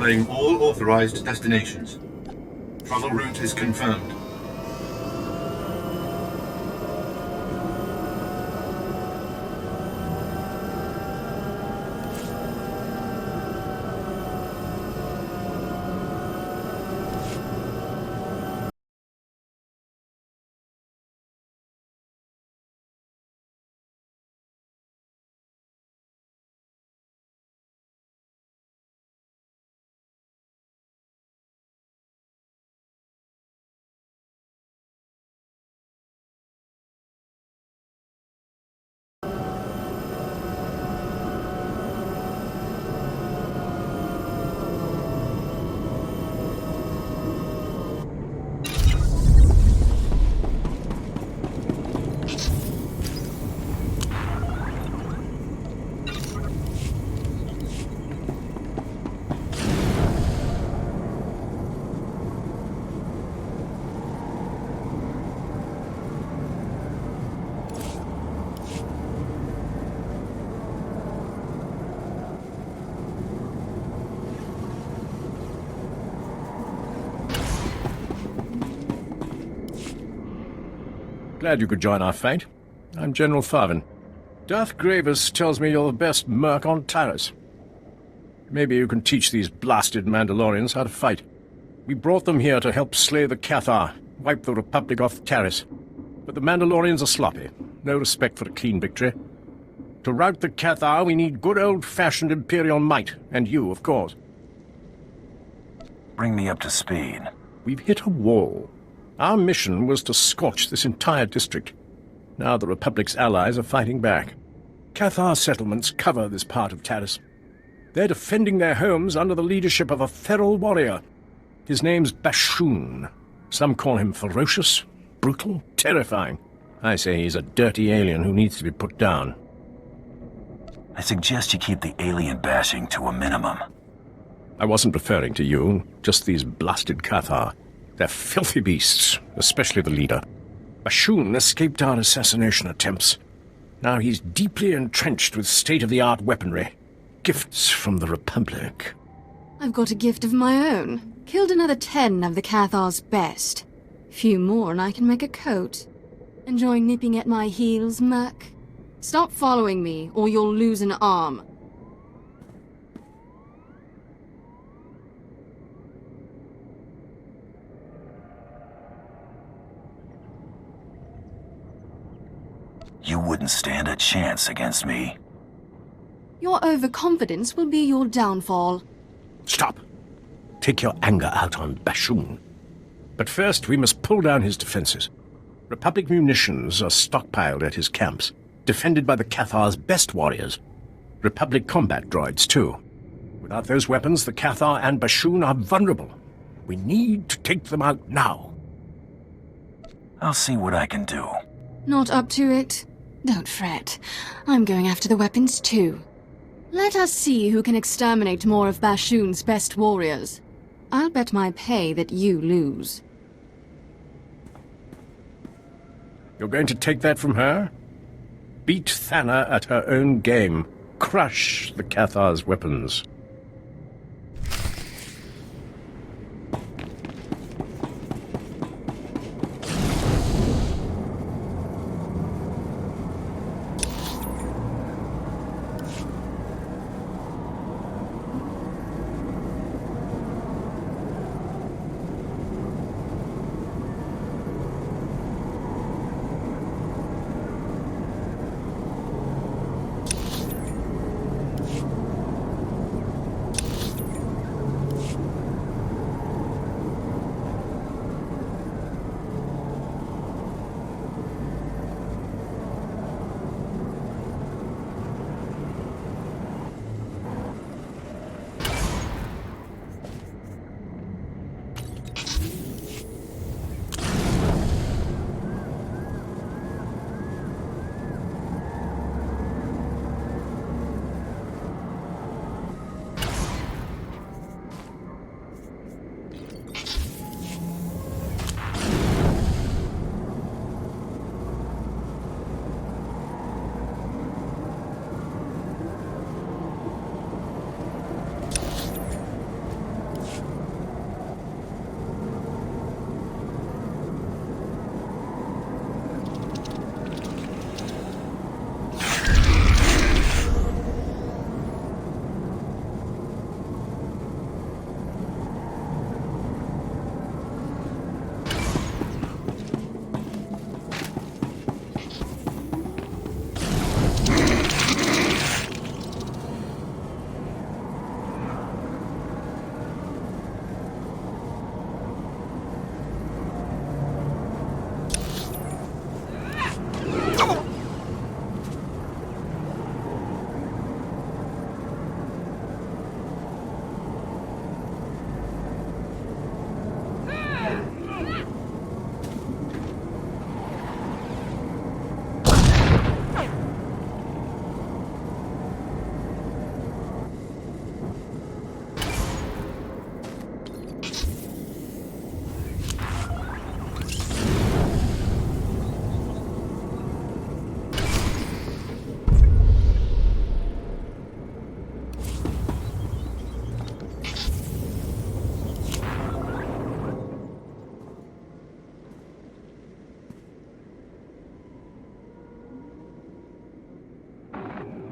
Displaying all authorized destinations. Travel route is confirmed. Glad you could join our fight. I'm General Farvin. Darth Gravis tells me you're the best merc on Taris. Maybe you can teach these blasted Mandalorians how to fight. We brought them here to help slay the Cathar, wipe the Republic off Taris. But the Mandalorians are sloppy. No respect for a clean victory. To rout the Cathar, we need good old-fashioned Imperial might, and you, of course. Bring me up to speed. We've hit a wall. Our mission was to scorch this entire district. Now the Republic's allies are fighting back. Cathar settlements cover this part of Taris. They're defending their homes under the leadership of a feral warrior. His name's Bashoon. Some call him ferocious, brutal, terrifying. I say he's a dirty alien who needs to be put down. I suggest you keep the alien bashing to a minimum. I wasn't referring to you, just these blasted Cathar. They're filthy beasts, especially the leader. Bashoon escaped our assassination attempts. Now he's deeply entrenched with state-of-the-art weaponry. Gifts from the Republic. I've got a gift of my own. Killed another 10 of the Cathar's best. Few more and I can make a coat. Enjoy nipping at my heels, merc? Stop following me, or you'll lose an arm. You wouldn't stand a chance against me. Your overconfidence will be your downfall. Stop! Take your anger out on Bashoon. But first, we must pull down his defenses. Republic munitions are stockpiled at his camps, defended by the Cathar's best warriors. Republic combat droids, too. Without those weapons, the Cathar and Bashoon are vulnerable. We need to take them out now. I'll see what I can do. Not up to it? Don't fret. I'm going after the weapons too. Let us see who can exterminate more of Bashoon's best warriors. I'll bet my pay that you lose. You're going to take that from her? Beat Thana at her own game. Crush the Cathar's weapons.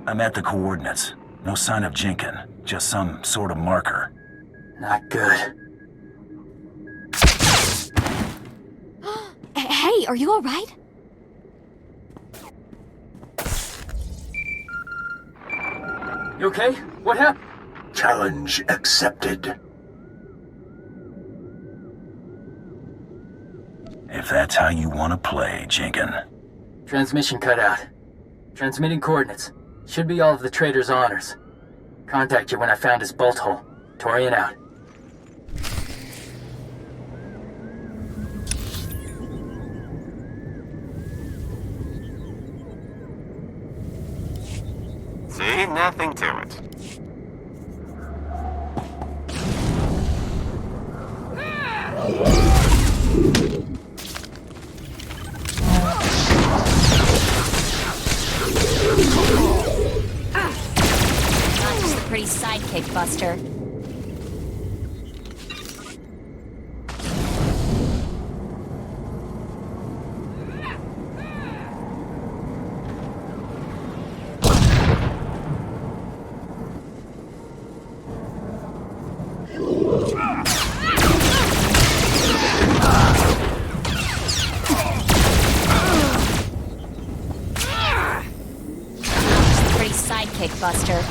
I'm at the coordinates. No sign of Jinkin, just some sort of marker. Not good. Hey, are you alright? You okay? What happened? Challenge accepted. If that's how you want to play, Jinkin. Transmission cut out. Transmitting coordinates. Should be all of the trader's honors. Contact you when I found his bolt hole. Torian out. See, nothing to it. Not just a pretty sidekick, Buster. Pretty sidekick, Buster.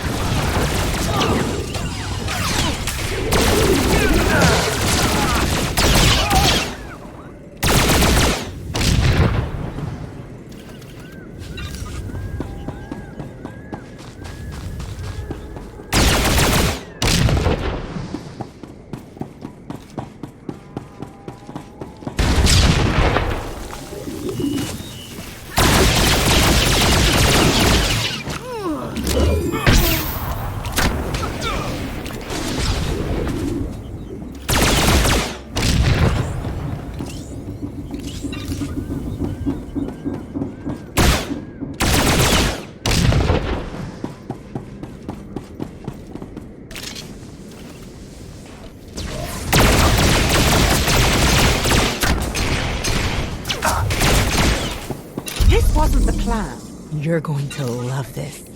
This wasn't the plan. You're going to love this.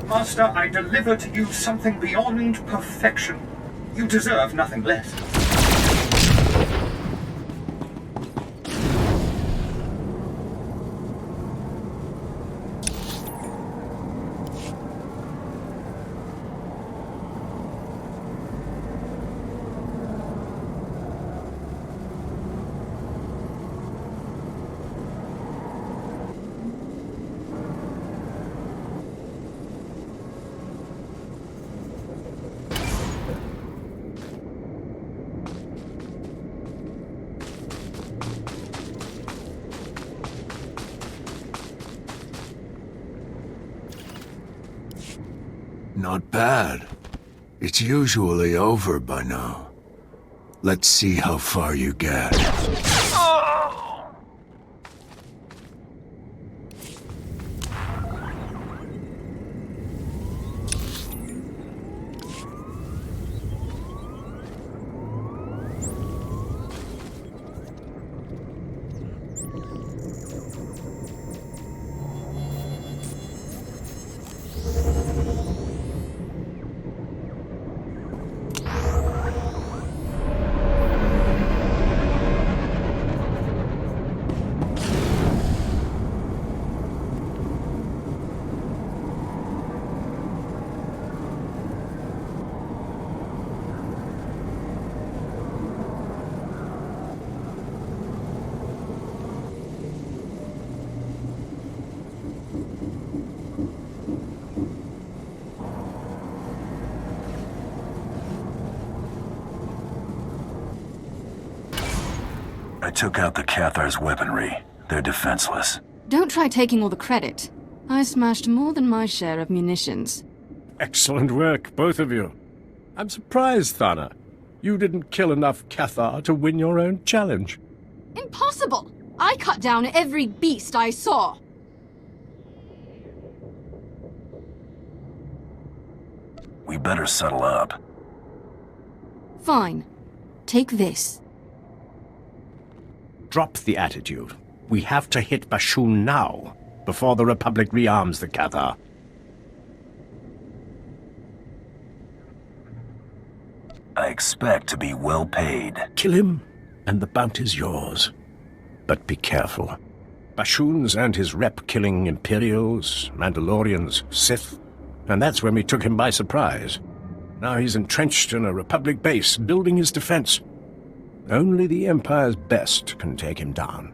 Master, I deliver to you something beyond perfection. You deserve nothing less. Not bad. It's usually over by now. Let's see how far you get. I took out the Cathar's weaponry. They're defenseless. Don't try taking all the credit. I smashed more than my share of munitions. Excellent work, both of you. I'm surprised, Thana. You didn't kill enough Cathar to win your own challenge. Impossible! I cut down every beast I saw. We better settle up. Fine. Take this. Drop the attitude. We have to hit Bashoon now, before the Republic rearms the Cathar. I expect to be well paid. Kill him, and the bounty's yours. But be careful. Bashoon's and his rep killing Imperials, Mandalorians, Sith, and that's when we took him by surprise. Now he's entrenched in a Republic base, building his defense. Only the Empire's best can take him down.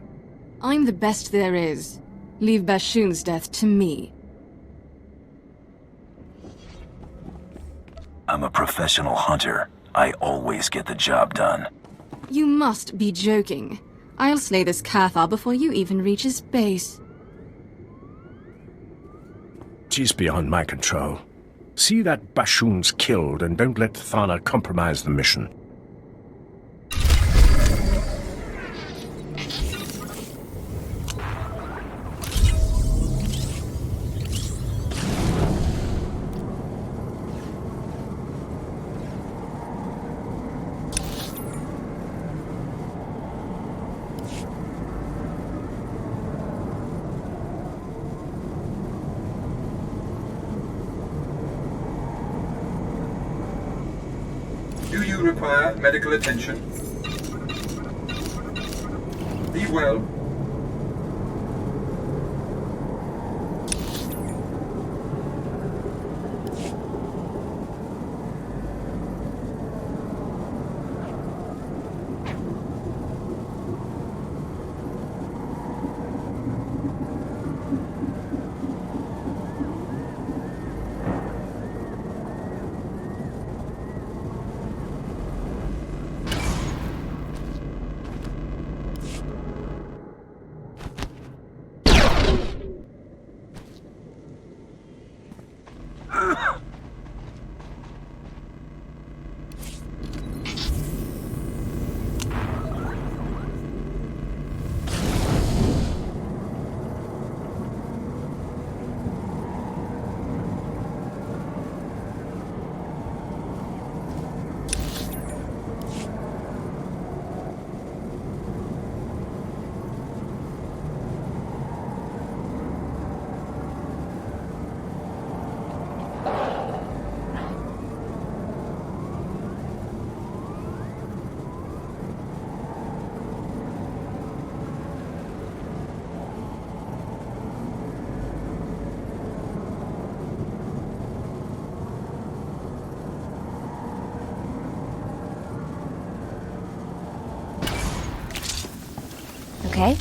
I'm the best there is. Leave Bashoon's death to me. I'm a professional hunter. I always get the job done. You must be joking. I'll slay this Cathar before you even reach his base. She's beyond my control. See that Bashoon's killed, and don't let Thana compromise the mission. Do you require medical attention? Be well. Okay?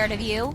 heard of you.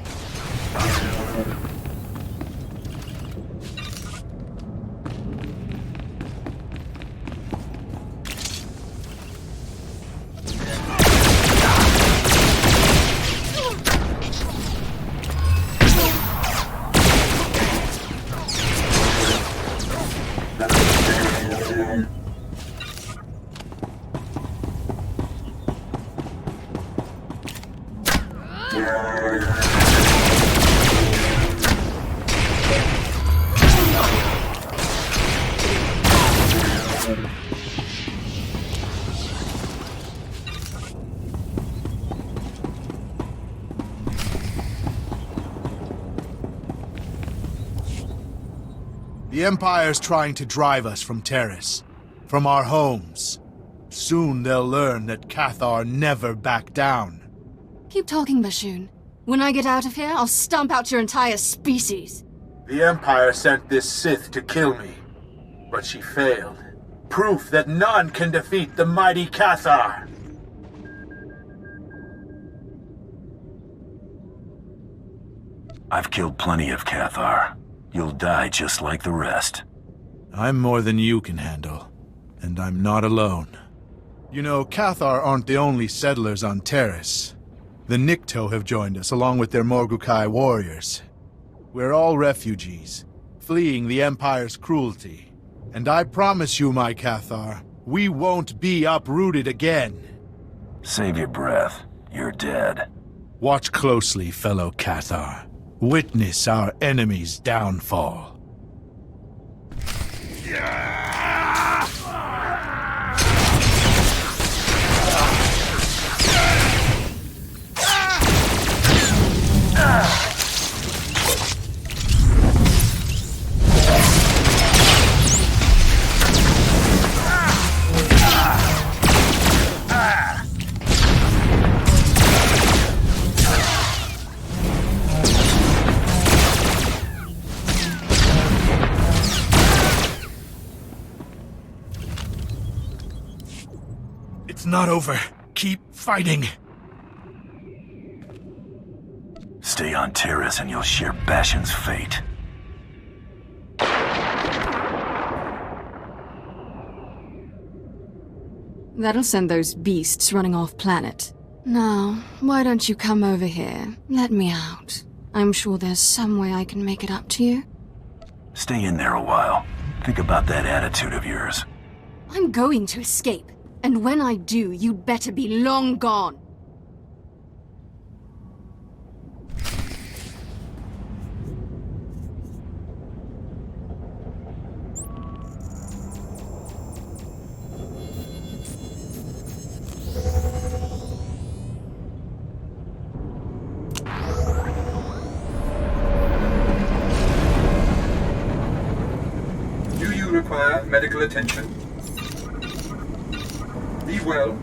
The Empire's trying to drive us from Terrace, from our homes. Soon they'll learn that Cathar never back down. Keep talking, Bashoon. When I get out of here, I'll stomp out your entire species. The Empire sent this Sith to kill me, but she failed. Proof that none can defeat the mighty Cathar. I've killed plenty of Cathar. You'll die just like the rest. I'm more than you can handle, and I'm not alone. You know, Cathar aren't the only settlers on Terrace. The Nikto have joined us, along with their Morgukai warriors. We're all refugees, fleeing the Empire's cruelty. And I promise you, my Cathar, we won't be uprooted again. Save your breath. You're dead. Watch closely, fellow Cathar. Witness our enemy's downfall. It's not over. Keep fighting. Stay on Terrace and you'll share Bastion's fate. That'll send those beasts running off planet. Now, why don't you come over here? Let me out. I'm sure there's some way I can make it up to you. Stay in there a while. Think about that attitude of yours. I'm going to escape. And when I do, you'd better be long gone. Do you require medical attention? Be well.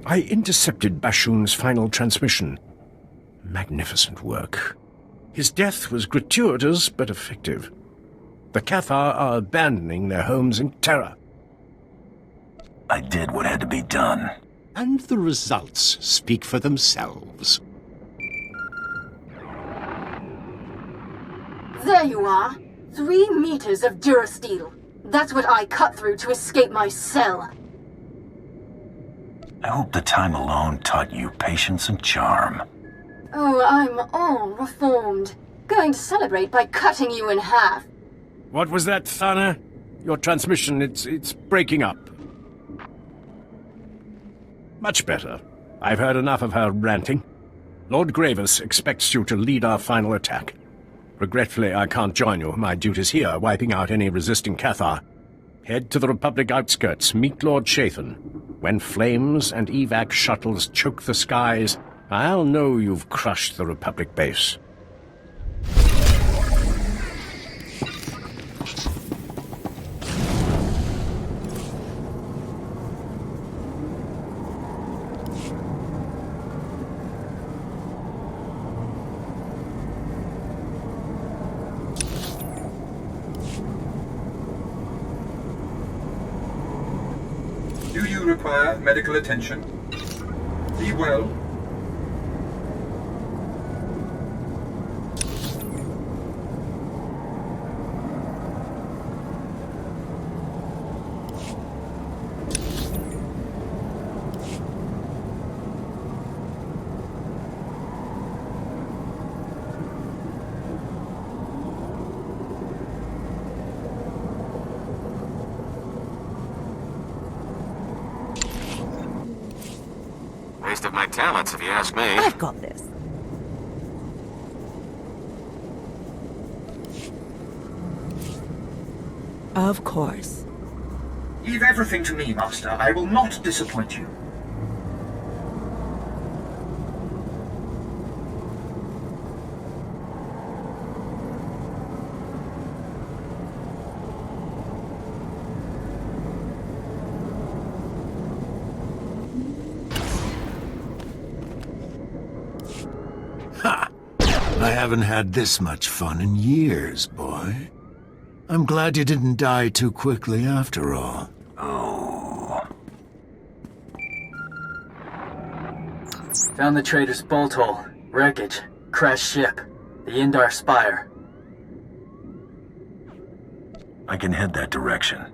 I intercepted Bashoon's final transmission. Magnificent work. His death was gratuitous but effective. The Cathar are abandoning their homes in terror. I did what had to be done. And the results speak for themselves. There you are. 3 meters of durasteel. That's what I cut through to escape my cell. I hope the time alone taught you patience and charm. Oh, I'm all reformed. Going to celebrate by cutting you in half. What was that, Thana? Your transmission, it's breaking up. Much better. I've heard enough of her ranting. Lord Gravis expects you to lead our final attack. Regretfully, I can't join you. My duties here, wiping out any resisting Cathar. Head to the Republic outskirts, meet Lord Chathan. When flames and evac shuttles choke the skies, I'll know you've crushed the Republic base. Do you require medical attention? Be well. Waste of my talents, if you ask me. I've got this. Of course. Leave everything to me, Master. I will not disappoint you. Ha! I haven't had this much fun in years, boy. I'm glad you didn't die too quickly after all. Oh. Found the trader's bolt hole, wreckage, crashed ship, the Indar Spire. I can head that direction.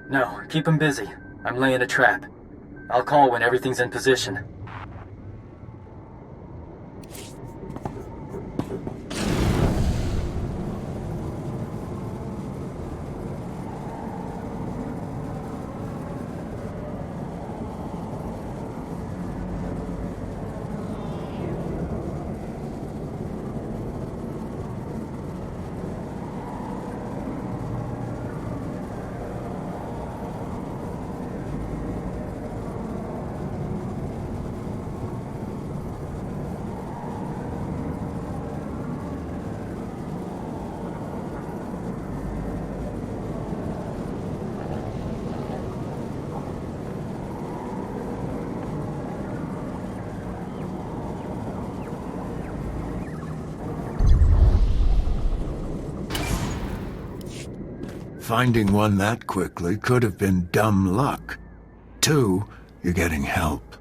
No, keep him busy. I'm laying a trap. I'll call when everything's in position. Finding one that quickly could have been dumb luck. 2, you're getting help.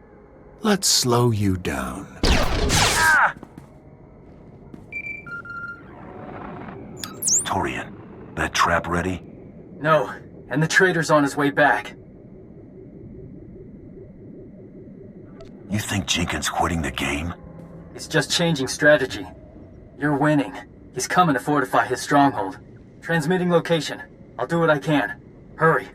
Let's slow you down. Torian, that trap ready? No, and the trader's on his way back. You think Jenkins quitting the game? He's just changing strategy. You're winning. He's coming to fortify his stronghold. Transmitting location. I'll do what I can. Hurry.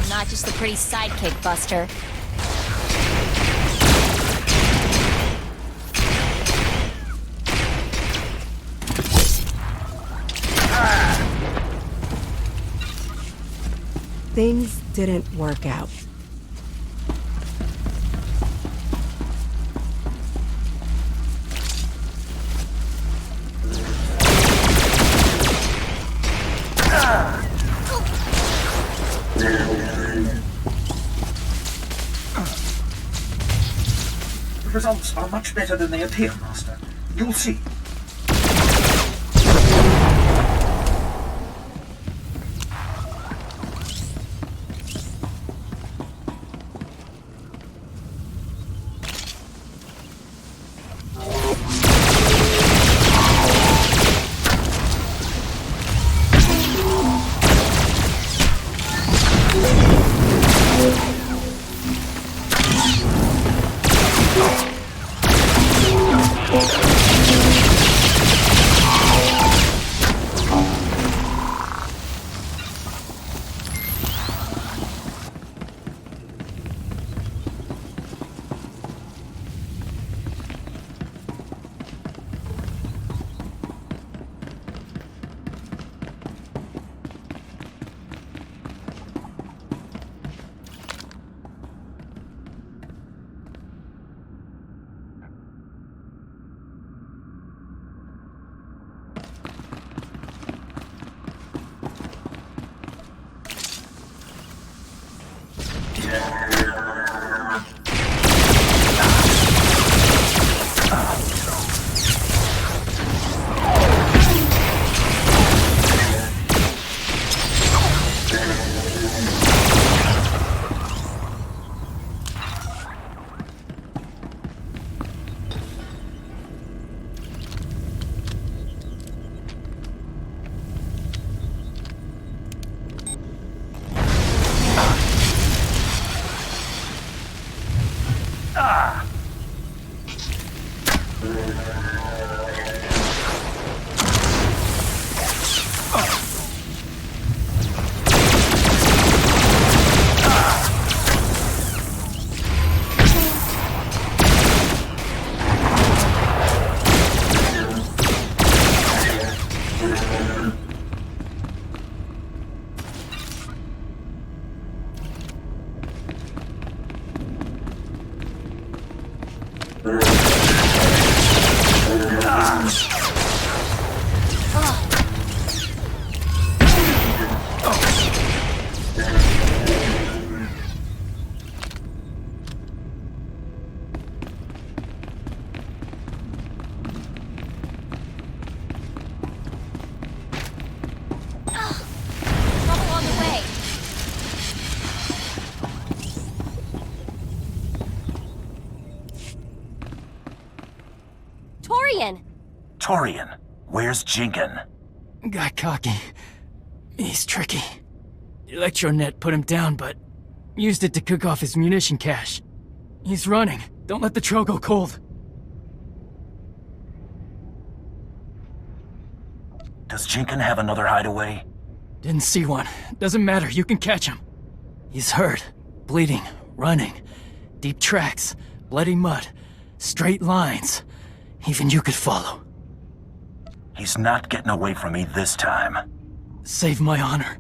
Not just the pretty sidekick, Buster. Things didn't work out. The results are much better than they appear, Master. You'll see. Torian, where's Jinkin? Got cocky. He's tricky. Electronet put him down, but used it to cook off his munition cache. He's running. Don't let the trail go cold. Does Jinkin have another hideaway? Didn't see one. Doesn't matter, you can catch him. He's hurt, bleeding, running. Deep tracks, bloody mud, straight lines. Even you could follow. He's not getting away from me this time. Save my honor.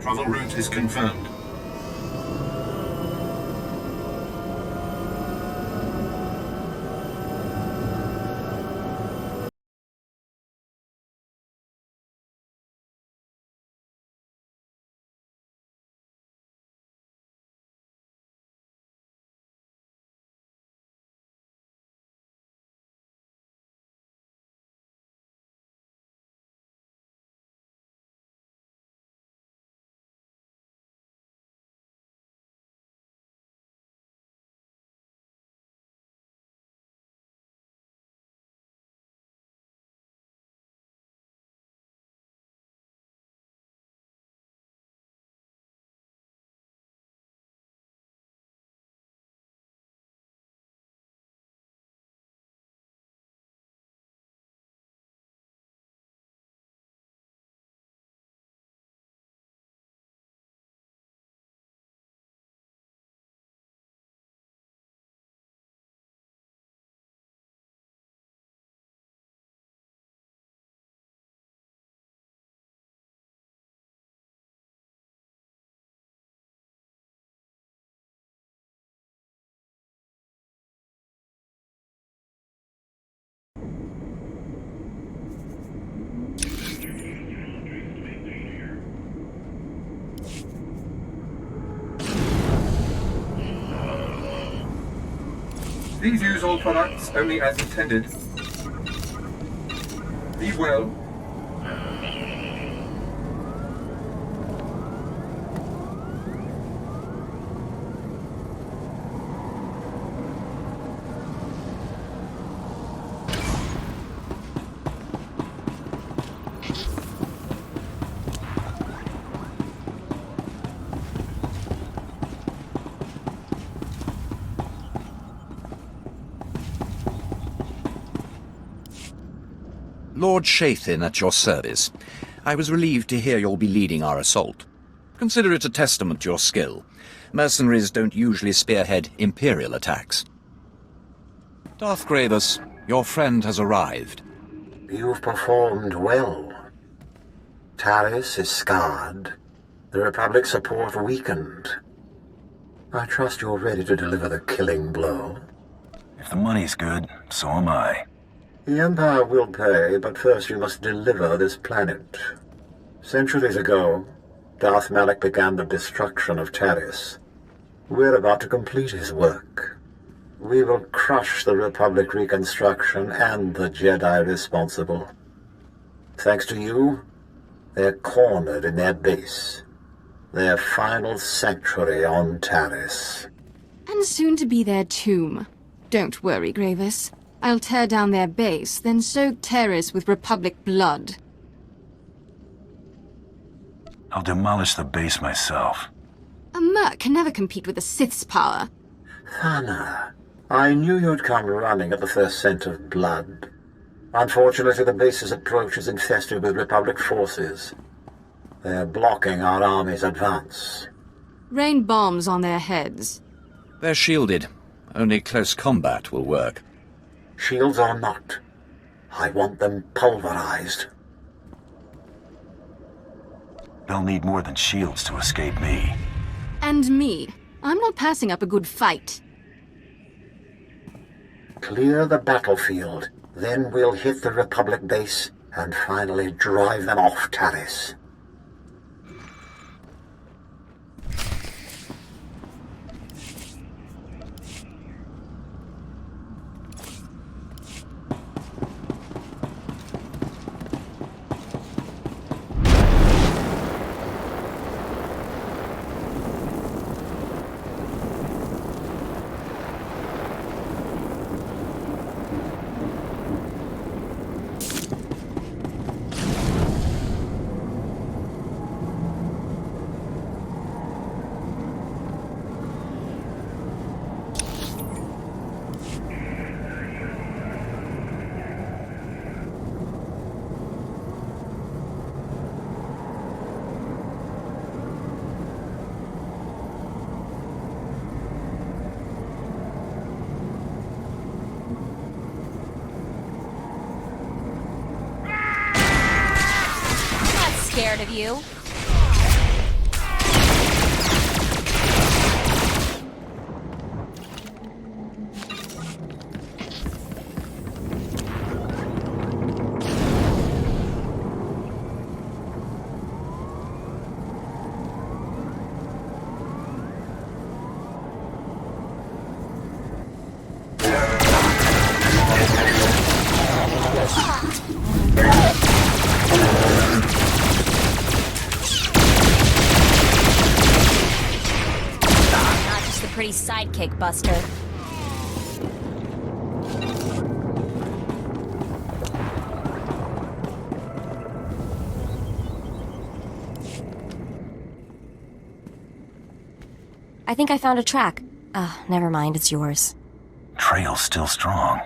Travel route is confirmed. Please use all products only as intended. Be well. Lord Shathin at your service. I was relieved to hear you'll be leading our assault. Consider it a testament to your skill. Mercenaries don't usually spearhead Imperial attacks. Darth Gravis, your friend has arrived. You've performed well. Taris is scarred. The Republic's support weakened. I trust you're ready to deliver the killing blow. If the money's good, so am I. The Empire will pay, but first you must deliver this planet. Centuries ago, Darth Malak began the destruction of Taris. We're about to complete his work. We will crush the Republic reconstruction and the Jedi responsible. Thanks to you, they're cornered in their base. Their final sanctuary on Taris. And soon to be their tomb. Don't worry, Gravis. I'll tear down their base, then soak Taris with Republic blood. I'll demolish the base myself. A merc can never compete with the Sith's power. Thana, I knew you'd come running at the first scent of blood. Unfortunately, the base's approach is infested with Republic forces. They're blocking our army's advance. Rain bombs on their heads. They're shielded. Only close combat will work. Shields or not, I want them pulverized. They'll need more than shields to escape me. And me. I'm not passing up a good fight. Clear the battlefield, then we'll hit the Republic base and finally drive them off Taris. Scared of you. Pretty sidekick, Buster. I think I found a track. Never mind, it's yours. Trail's still strong.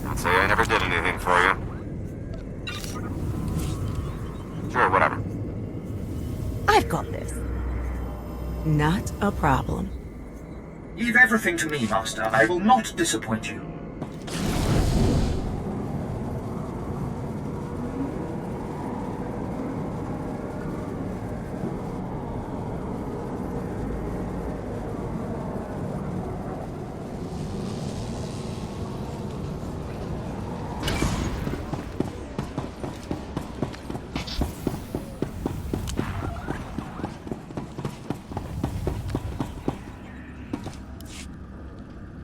I'd say I never did anything for you. Sure, whatever. I've got this. Not a problem. Leave everything to me, Master. I will not disappoint you.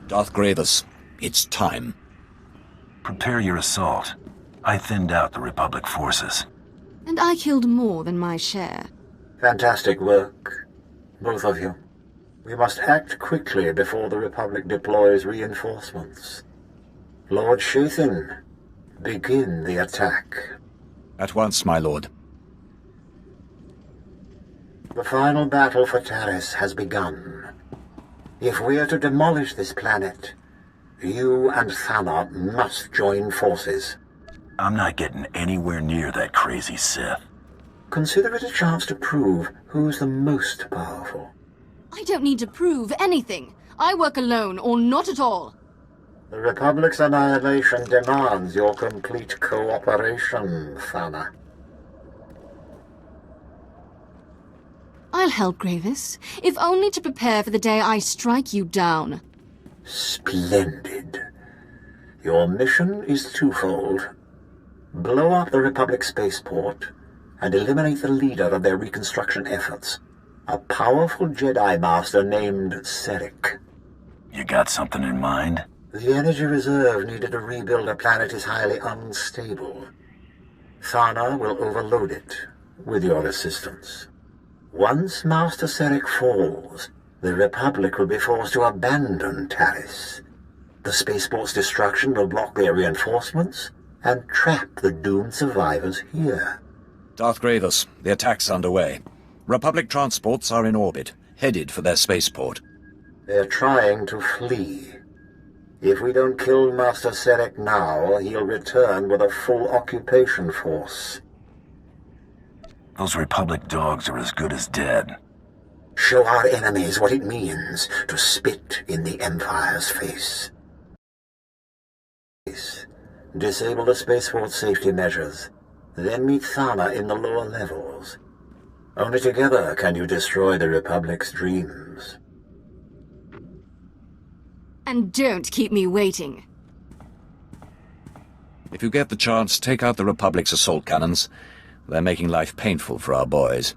Darth Gravis, it's time. Prepare your assault. I thinned out the Republic forces. And I killed more than my share. Fantastic work, both of you. We must act quickly before the Republic deploys reinforcements. Lord Shathin, begin the attack. At once, my lord. The final battle for Taris has begun. If we are to demolish this planet, you and Thana must join forces. I'm not getting anywhere near that crazy Sith. Consider it a chance to prove who's the most powerful. I don't need to prove anything. I work alone, or not at all. The Republic's annihilation demands your complete cooperation, Thana. I'll help, Gravis, if only to prepare for the day I strike you down. Splendid. Your mission is twofold. Blow up the Republic spaceport and eliminate the leader of their reconstruction efforts, a powerful Jedi Master named Serek. You got something in mind? The energy reserve needed to rebuild a planet is highly unstable. Thana will overload it with your assistance. Once Master Serek falls, the Republic will be forced to abandon Taris. The spaceport's destruction will block their reinforcements and trap the doomed survivors here. Darth Gravis, the attack's underway. Republic transports are in orbit, headed for their spaceport. They're trying to flee. If we don't kill Master Serek now, he'll return with a full occupation force. Those Republic dogs are as good as dead. Show our enemies what it means to spit in the Empire's face. Disable the spaceport safety measures, then meet Thana in the lower levels. Only together can you destroy the Republic's dreams. And don't keep me waiting. If you get the chance, take out the Republic's assault cannons. They're making life painful for our boys.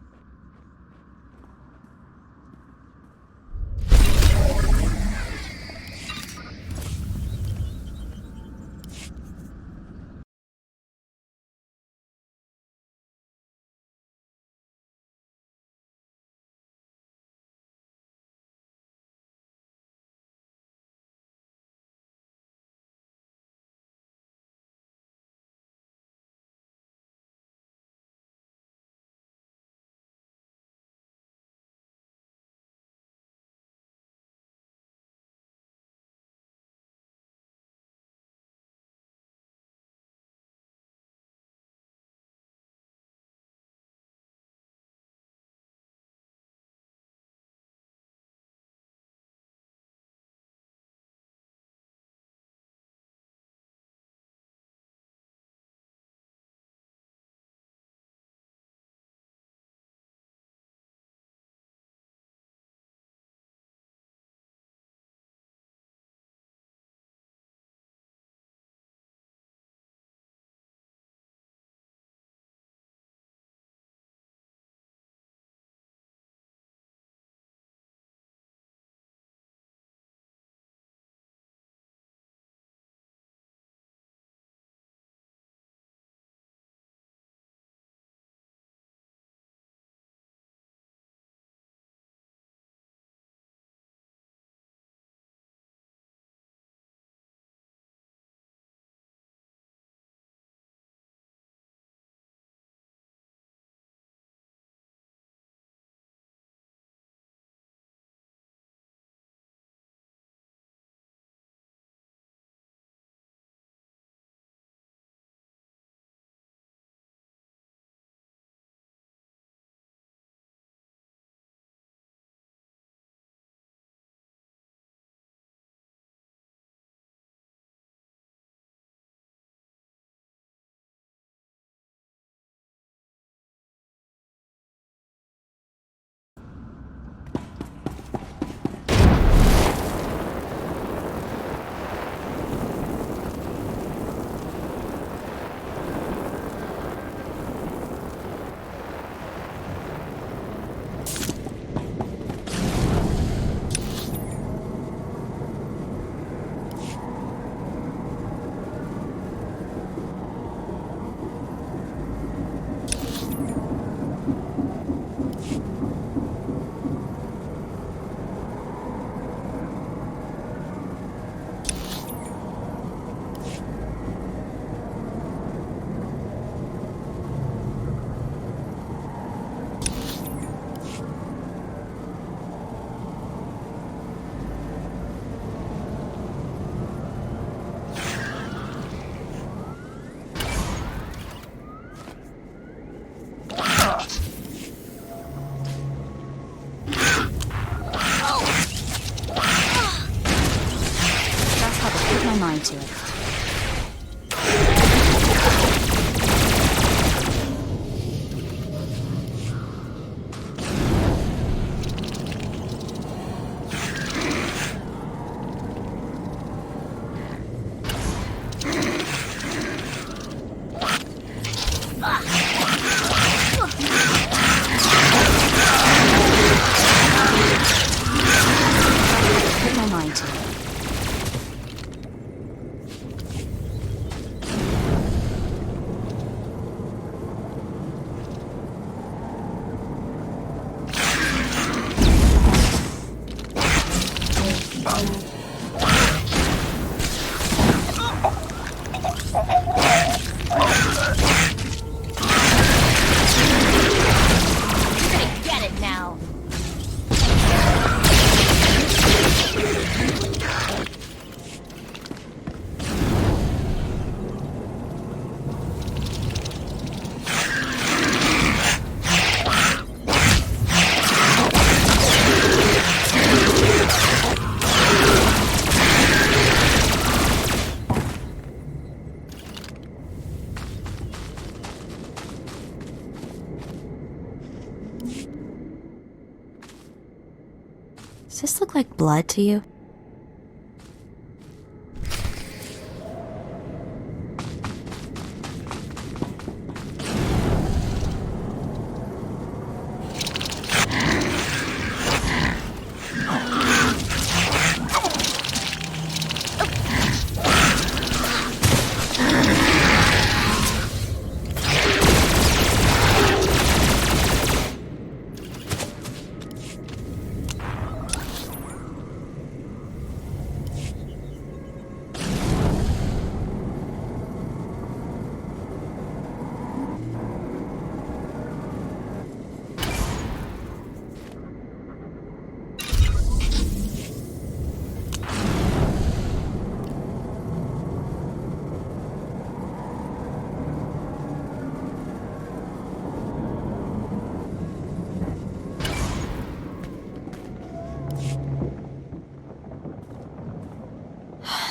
Does this look like blood to you?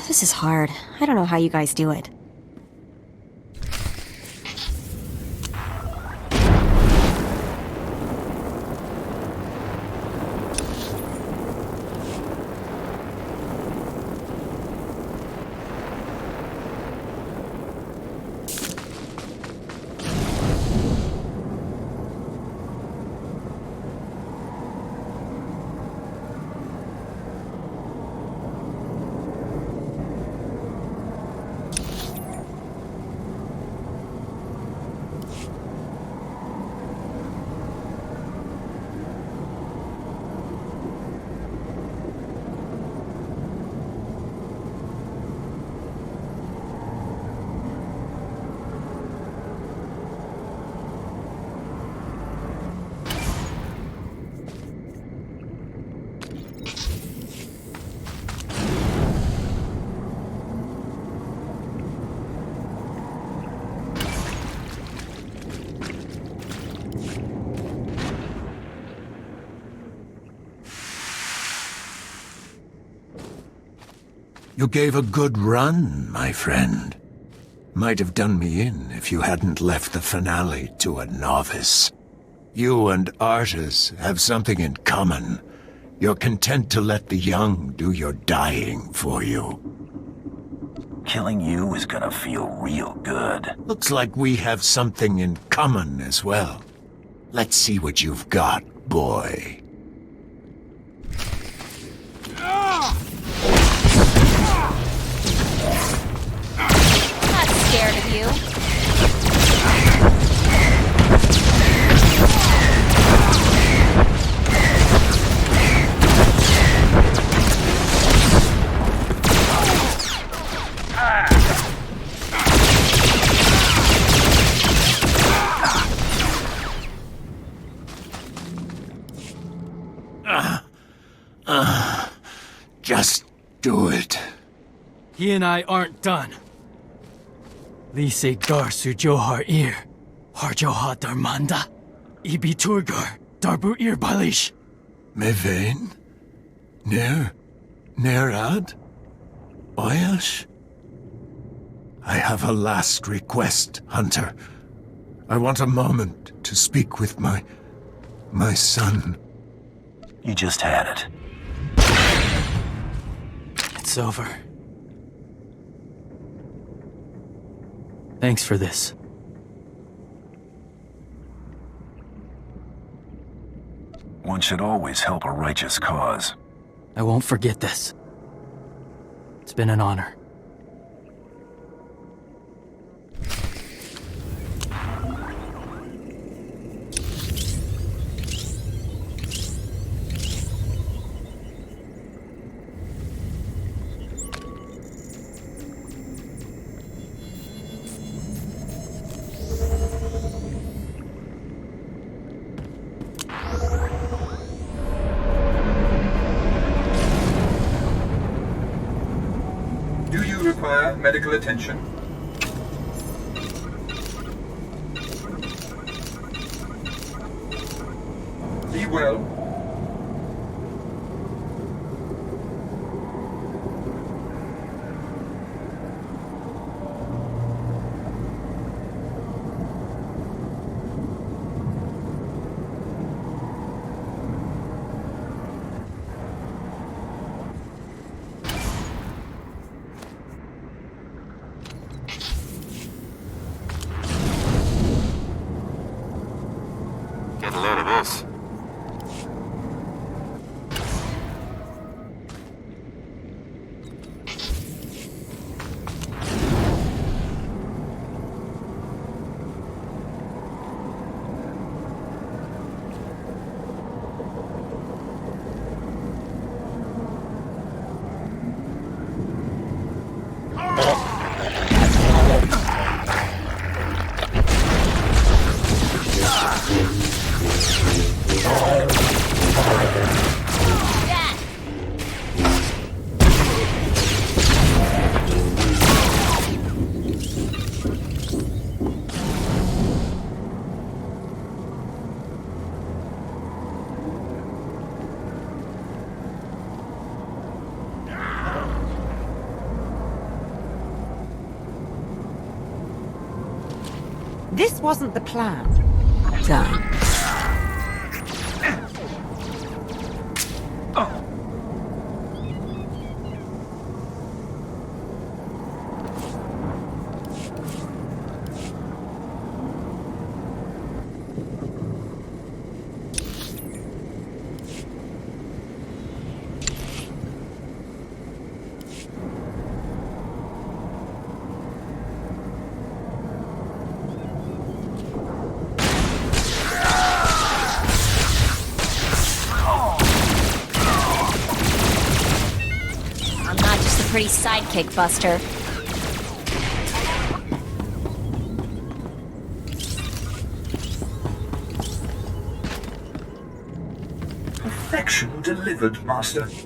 This is hard. I don't know how you guys do it. You gave a good run, my friend. Might have done me in if you hadn't left the finale to a novice. You and Artus have something in common. You're content to let the young do your dying for you. Killing you is gonna feel real good. Looks like we have something in common as well. Let's see what you've got, boy. Not scared of you. Just do it. He and I aren't done. Lise gar sujohar ir, harjoha darmanda, ibi turgar, darbu ir balish. Mevain? Nerad? Oyash? I have a last request, Hunter. I want a moment to speak with my son. You just had it. It's over. Thanks for this. One should always help a righteous cause. I won't forget this. It's been an honor. Do you require medical attention? Be well. This wasn't the plan. Done. Pretty sidekick, Buster. Perfection delivered, Master. Say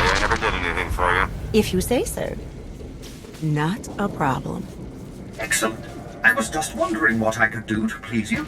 I never did anything for you. If you say so. Not a problem. Excellent. I was just wondering what I could do to please you.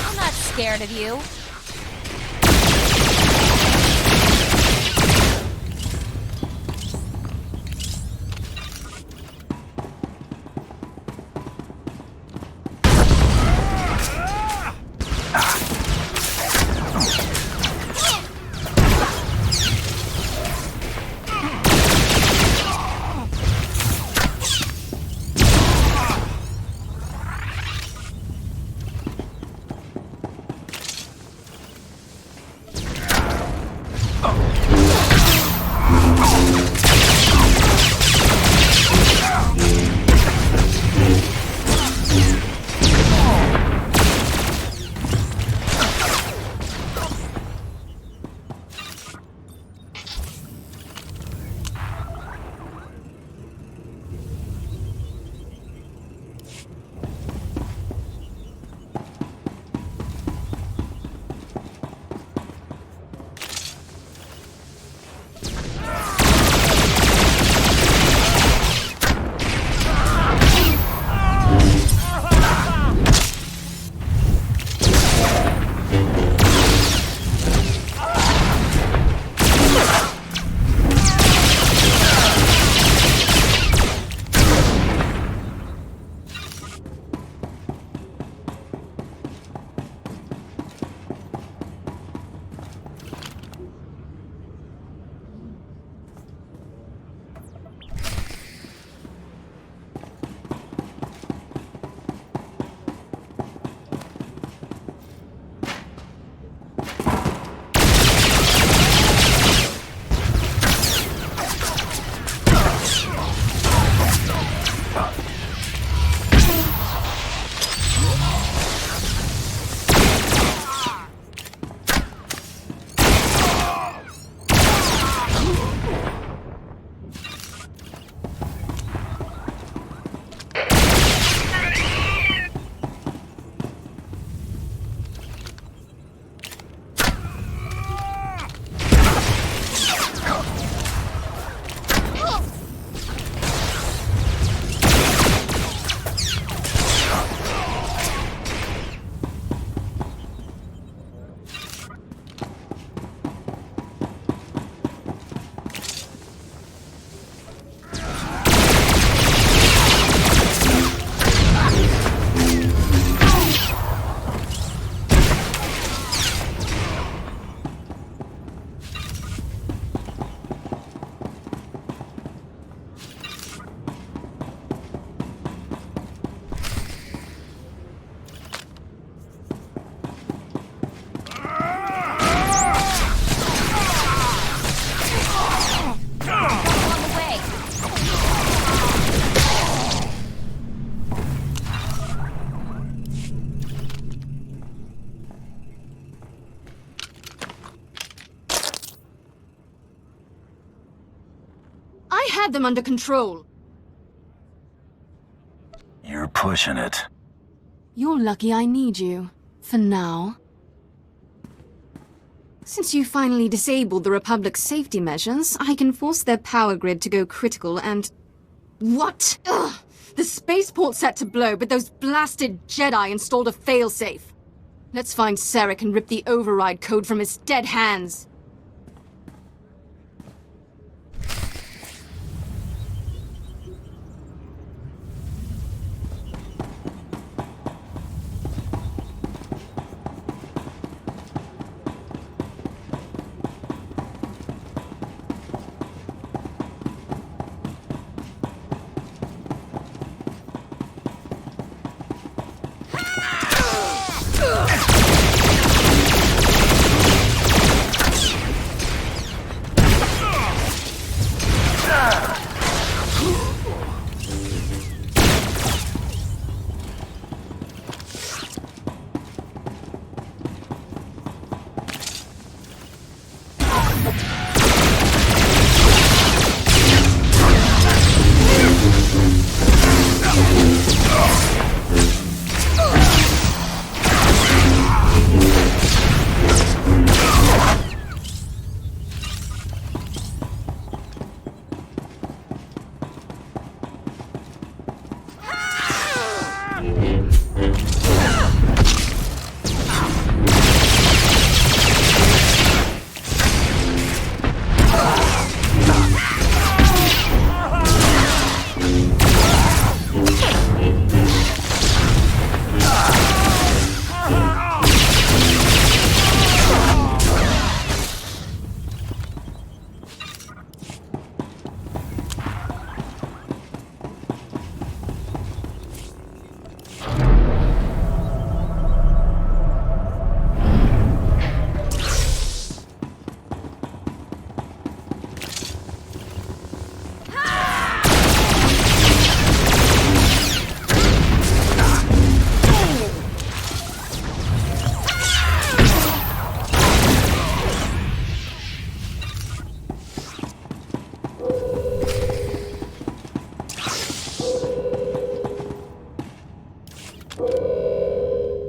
I'm not scared of you. I had them under control. You're pushing it. You're lucky I need you. For now. Since you finally disabled the Republic's safety measures, I can force their power grid to go critical and... What? Ugh! The spaceport's set to blow, but those blasted Jedi installed a failsafe. Let's find Sarek and rip the override code from his dead hands.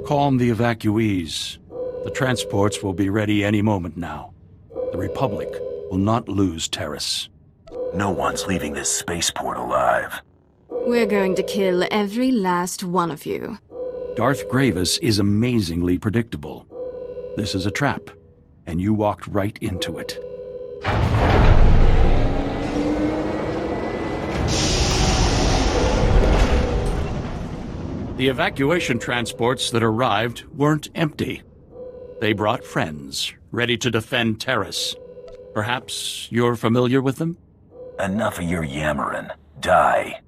Calm the evacuees. The transports will be ready any moment now. The Republic will not lose Terrace. No one's leaving this spaceport alive. We're going to kill every last one of you. Darth Gravis is amazingly predictable. This is a trap, and you walked right into it. The evacuation transports that arrived weren't empty. They brought friends, ready to defend Terrace. Perhaps you're familiar with them? Enough of your yammering. Die.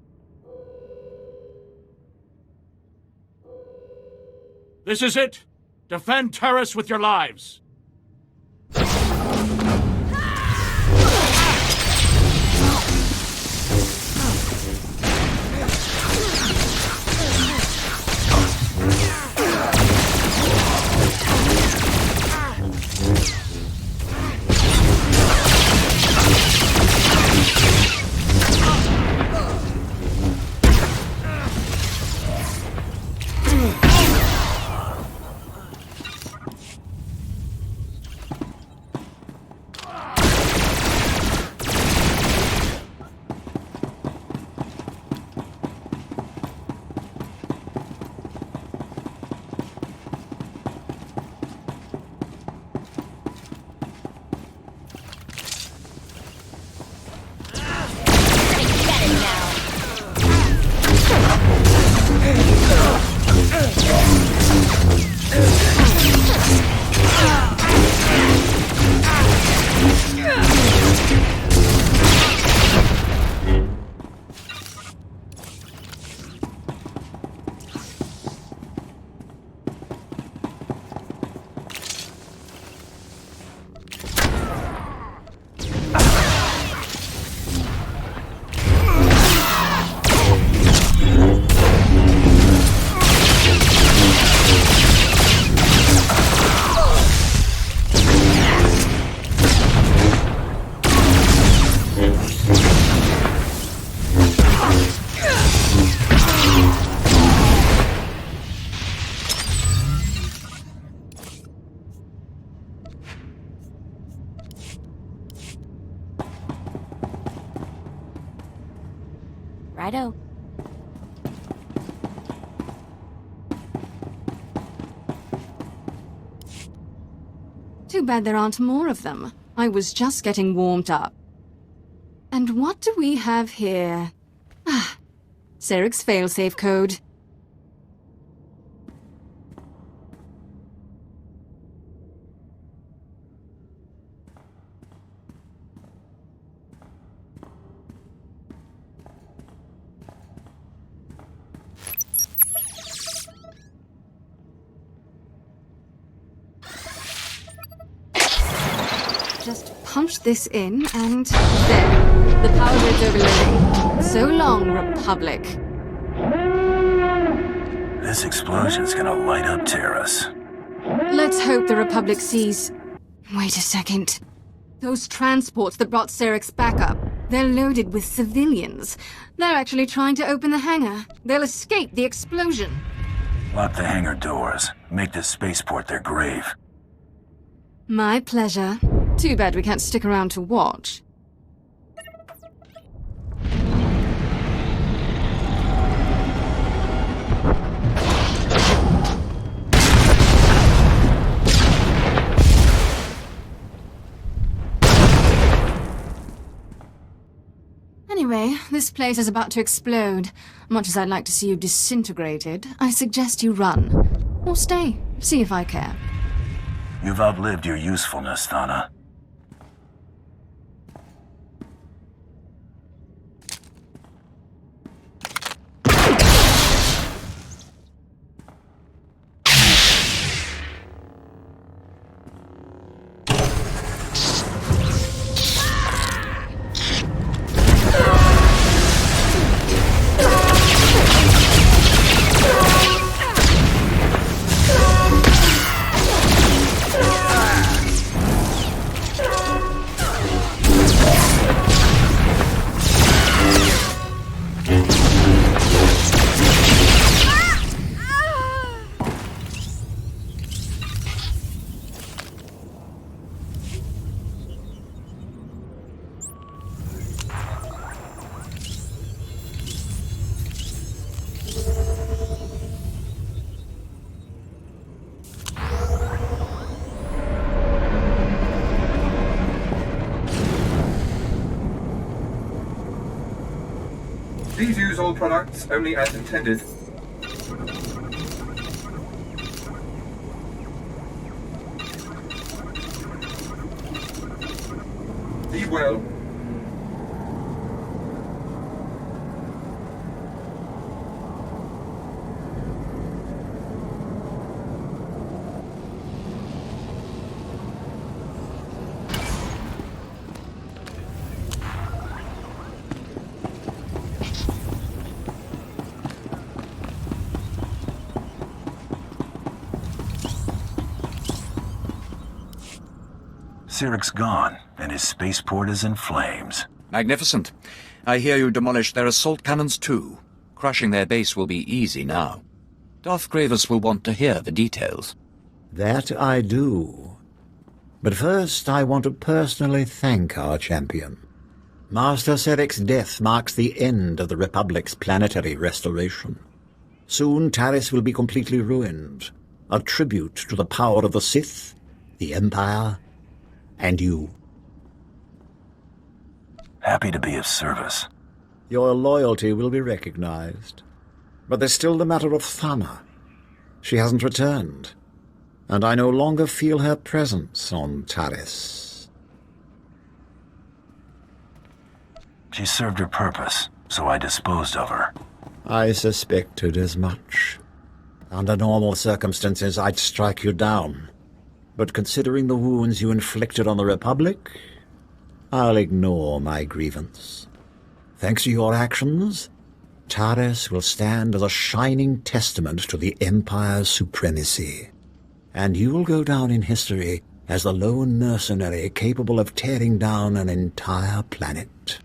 This is it! Defend Terrace with your lives! Righto. Too bad there aren't more of them. I was just getting warmed up. And what do we have here? Ah, Seric's failsafe code. Just punch this in and there. The power grid's overloading. So long, Republic. This explosion's gonna light up Terrace. Let's hope the Republic sees... Wait a second. Those transports that brought Seric's back up, they're loaded with civilians. They're actually trying to open the hangar. They'll escape the explosion. Lock the hangar doors. Make this spaceport their grave. My pleasure. Too bad we can't stick around to watch. Anyway, this place is about to explode. Much as I'd like to see you disintegrated, I suggest you run. Or stay, see if I care. You've outlived your usefulness, Thana. Please use all products only as intended. Be well. Seric's gone, and his spaceport is in flames. Magnificent. I hear you demolished their assault cannons too. Crushing their base will be easy now. Darth Gravis will want to hear the details. That I do. But first, I want to personally thank our champion. Master Seric's death marks the end of the Republic's planetary restoration. Soon, Taris will be completely ruined. A tribute to the power of the Sith, the Empire, and you. Happy to be of service. Your loyalty will be recognized. But there's still the matter of Thana. She hasn't returned, and I no longer feel her presence on Taris. She served her purpose, so I disposed of her. I suspected as much. Under normal circumstances, I'd strike you down. But considering the wounds you inflicted on the Republic, I'll ignore my grievance. Thanks to your actions, Taris will stand as a shining testament to the Empire's supremacy. And you will go down in history as the lone mercenary capable of tearing down an entire planet.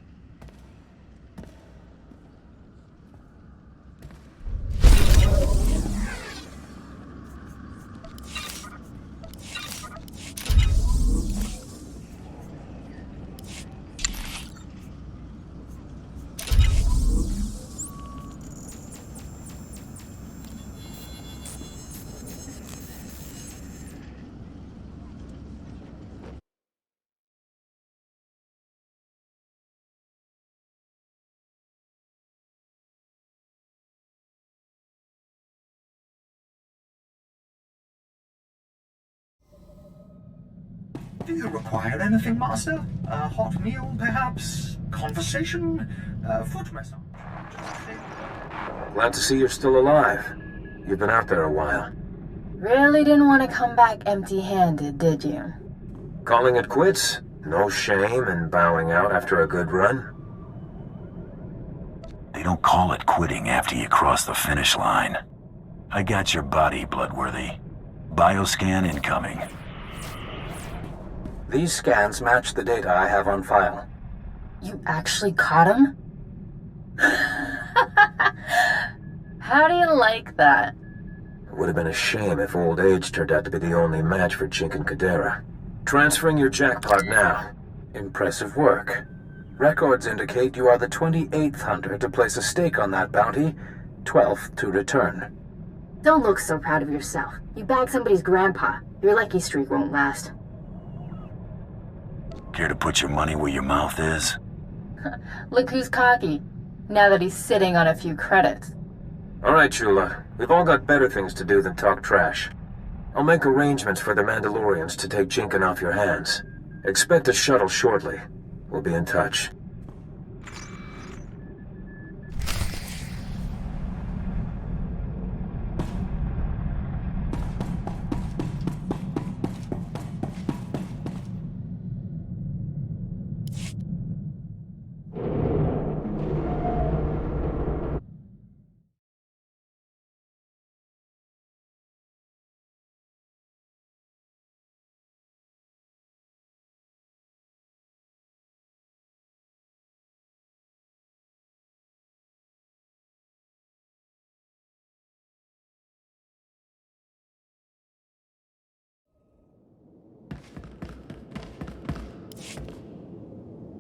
Do you require anything, Master? A hot meal, perhaps? Conversation? Foot massage? Glad to see you're still alive. You've been out there a while. Really didn't want to come back empty-handed, did you? Calling it quits? No shame in bowing out after a good run? They don't call it quitting after you cross the finish line. I got your body, Bloodworthy. Bioscan incoming. These scans match the data I have on file. You actually caught him? How do you like that? It would have been a shame if old age turned out to be the only match for Chink and Kadera. Transferring your jackpot now. Impressive work. Records indicate you are the 28th hunter to place a stake on that bounty, 12th to return. Don't look so proud of yourself. You bagged somebody's grandpa. Your lucky streak won't last. Care to put your money where your mouth is? Look who's cocky, now that he's sitting on a few credits. Alright, Chula. We've all got better things to do than talk trash. I'll make arrangements for the Mandalorians to take Jinkin off your hands. Expect a shuttle shortly. We'll be in touch.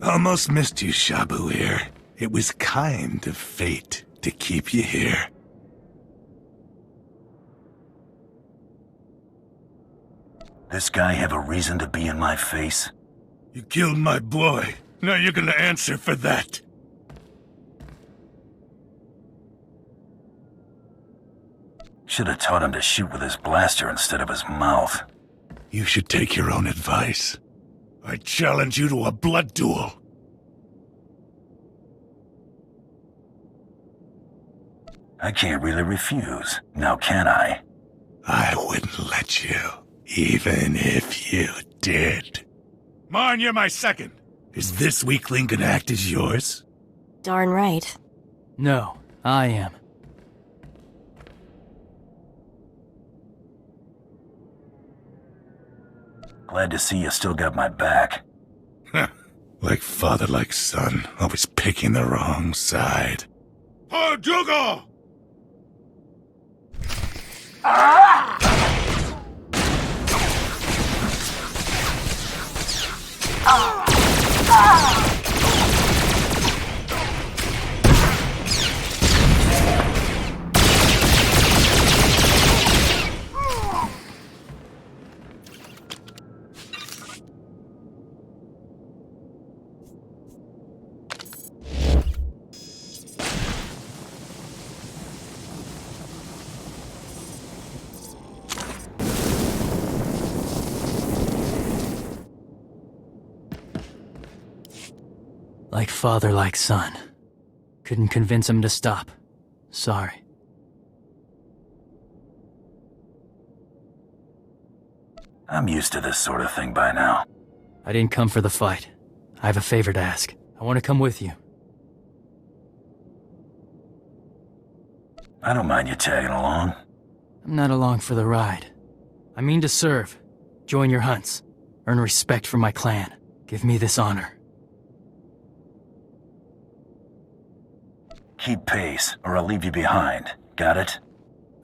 Almost missed you, Shabuir. It was kind of fate to keep you here. This guy have a reason to be in my face? You killed my boy. Now you're gonna answer for that. Should have taught him to shoot with his blaster instead of his mouth. You should take your own advice. I challenge you to a blood duel. I can't really refuse, now can I? I wouldn't let you, even if you did. Marn, you're my second. Is this weakling gonna act as yours? Darn right. No, I am. Glad to see you still got my back. Like father, like son, always picking the wrong side. Hadouga! Like father, like son. Couldn't convince him to stop. Sorry. I'm used to this sort of thing by now. I didn't come for the fight. I have a favor to ask. I want to come with you. I don't mind you tagging along. I'm not along for the ride. I mean to serve. Join your hunts. Earn respect from my clan. Give me this honor. Keep pace, or I'll leave you behind. Got it?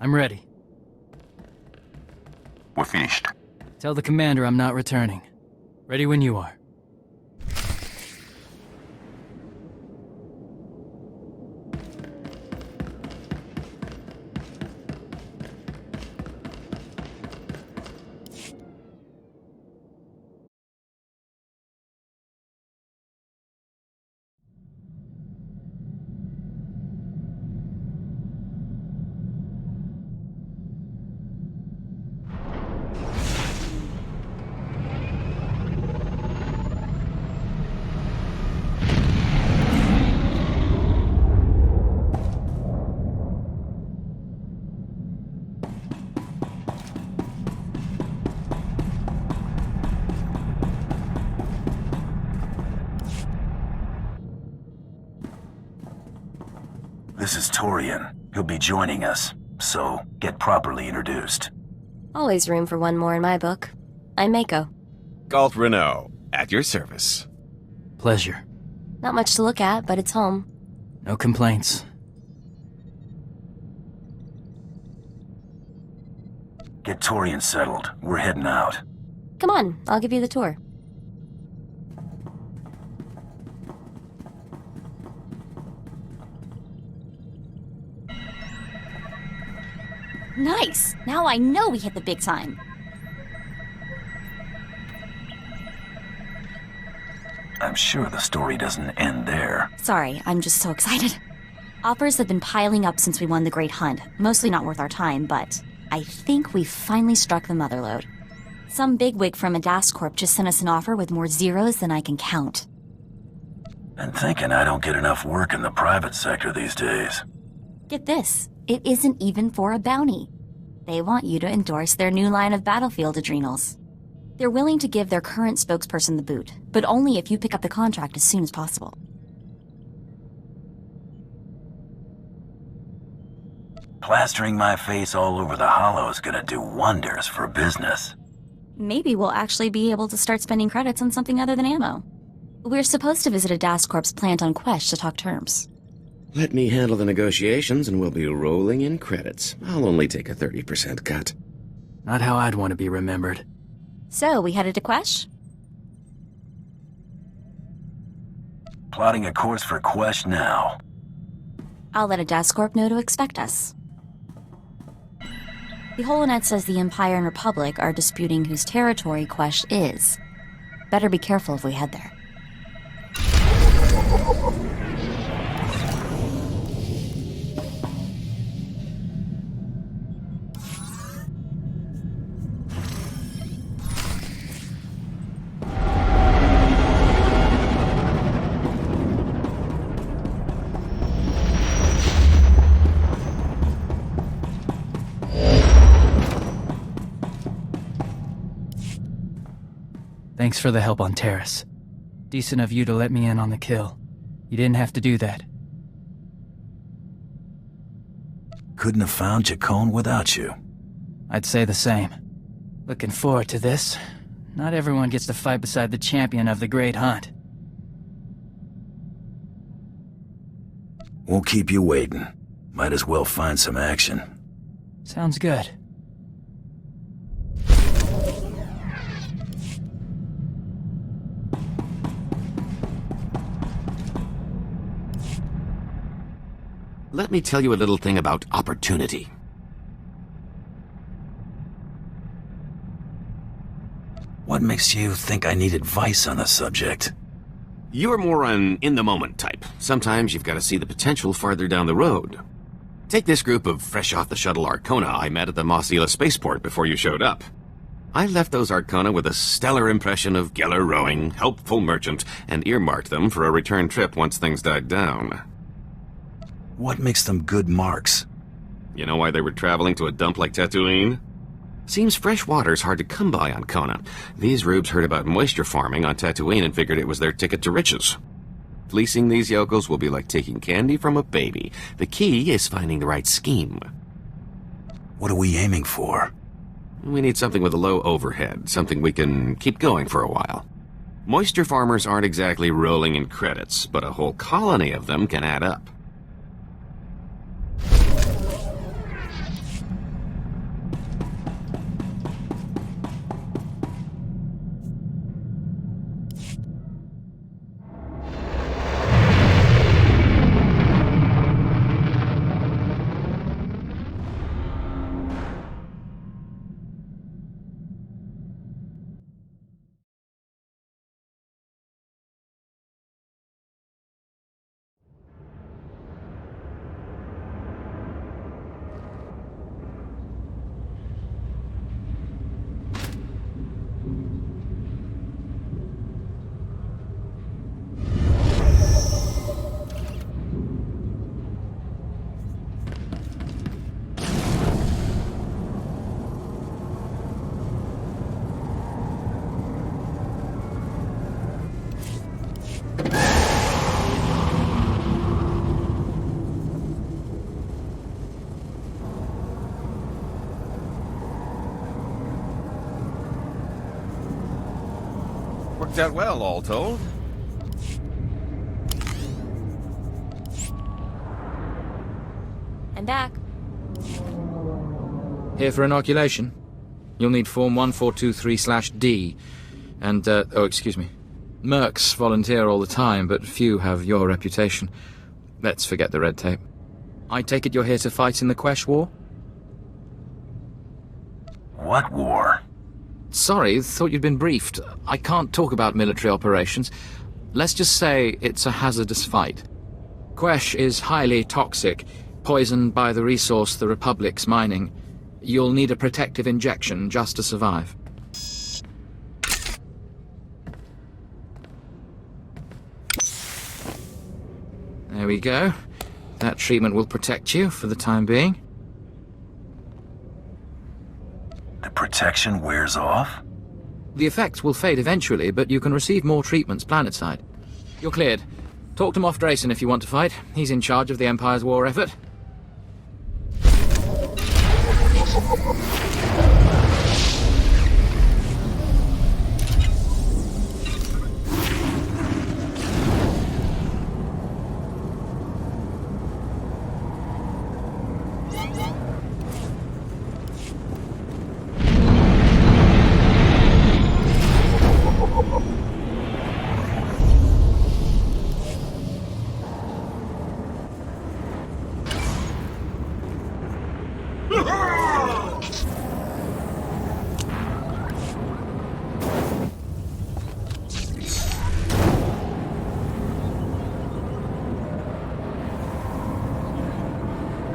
I'm ready. We're finished. Tell the commander I'm not returning. Ready when you are. This is Torian. He'll be joining us, so get properly introduced. Always room for one more in my book. I'm Mako. Galt Renault, at your service. Pleasure. Not much to look at, but it's home. No complaints. Get Torian settled. We're heading out. Come on, I'll give you the tour. Nice! Now I know we hit the big time. I'm sure the story doesn't end there. Sorry, I'm just so excited. Offers have been piling up since we won the Great Hunt. Mostly not worth our time, but I think we finally struck the motherlode. Some bigwig from a DAS Corp just sent us an offer with more zeros than I can count. Been thinking I don't get enough work in the private sector these days. Get this, it isn't even for a bounty. They want you to endorse their new line of battlefield adrenals. They're willing to give their current spokesperson the boot, but only if you pick up the contract as soon as possible. Plastering my face all over the hollow is gonna do wonders for business. Maybe we'll actually be able to start spending credits on something other than ammo. We're supposed to visit a DAS Corp's plant on Quesh to talk terms. Let me handle the negotiations and we'll be rolling in credits. I'll only take a 30% cut. Not how I'd want to be remembered. So, we headed to Quesh? Plotting a course for Quesh now. I'll let a DAS Corp know to expect us. The Holonet says the Empire and Republic are disputing whose territory Quesh is. Better be careful if we head there. Thanks for the help on Terrace. Decent of you to let me in on the kill. You didn't have to do that. Couldn't have found Chacon without you. I'd say the same. Looking forward to this. Not everyone gets to fight beside the champion of the Great Hunt. Won't keep you waiting. Might as well find some action. Sounds good. Let me tell you a little thing about opportunity. What makes you think I need advice on the subject? You're more an in-the-moment type. Sometimes you've got to see the potential farther down the road. Take this group of fresh-off-the-shuttle Arcona I met at the Mosila spaceport before you showed up. I left those Arcona with a stellar impression of Geller rowing, helpful merchant, and earmarked them for a return trip once things died down. What makes them good marks? You know why they were traveling to a dump like Tatooine? Seems fresh water's hard to come by on Kona. These rubes heard about moisture farming on Tatooine and figured it was their ticket to riches. Fleecing these yokels will be like taking candy from a baby. The key is finding the right scheme. What are we aiming for? We need something with a low overhead, something we can keep going for a while. Moisture farmers aren't exactly rolling in credits, but a whole colony of them can add up. Worked out well, all told. I'm back. Here for inoculation. You'll need Form 1423/D. And, oh, excuse me. Mercs volunteer all the time, but few have your reputation. Let's forget the red tape. I take it you're here to fight in the Quesh War? What war? Sorry, thought you'd been briefed. I can't talk about military operations. Let's just say it's a hazardous fight. Quesh is highly toxic, poisoned by the resource the Republic's mining. You'll need a protective injection just to survive. There we go. That treatment will protect you for the time being. The protection wears off? The effects will fade eventually, but you can receive more treatments planetside. You're cleared. Talk to Moff Drayson if you want to fight. He's in charge of the Empire's war effort.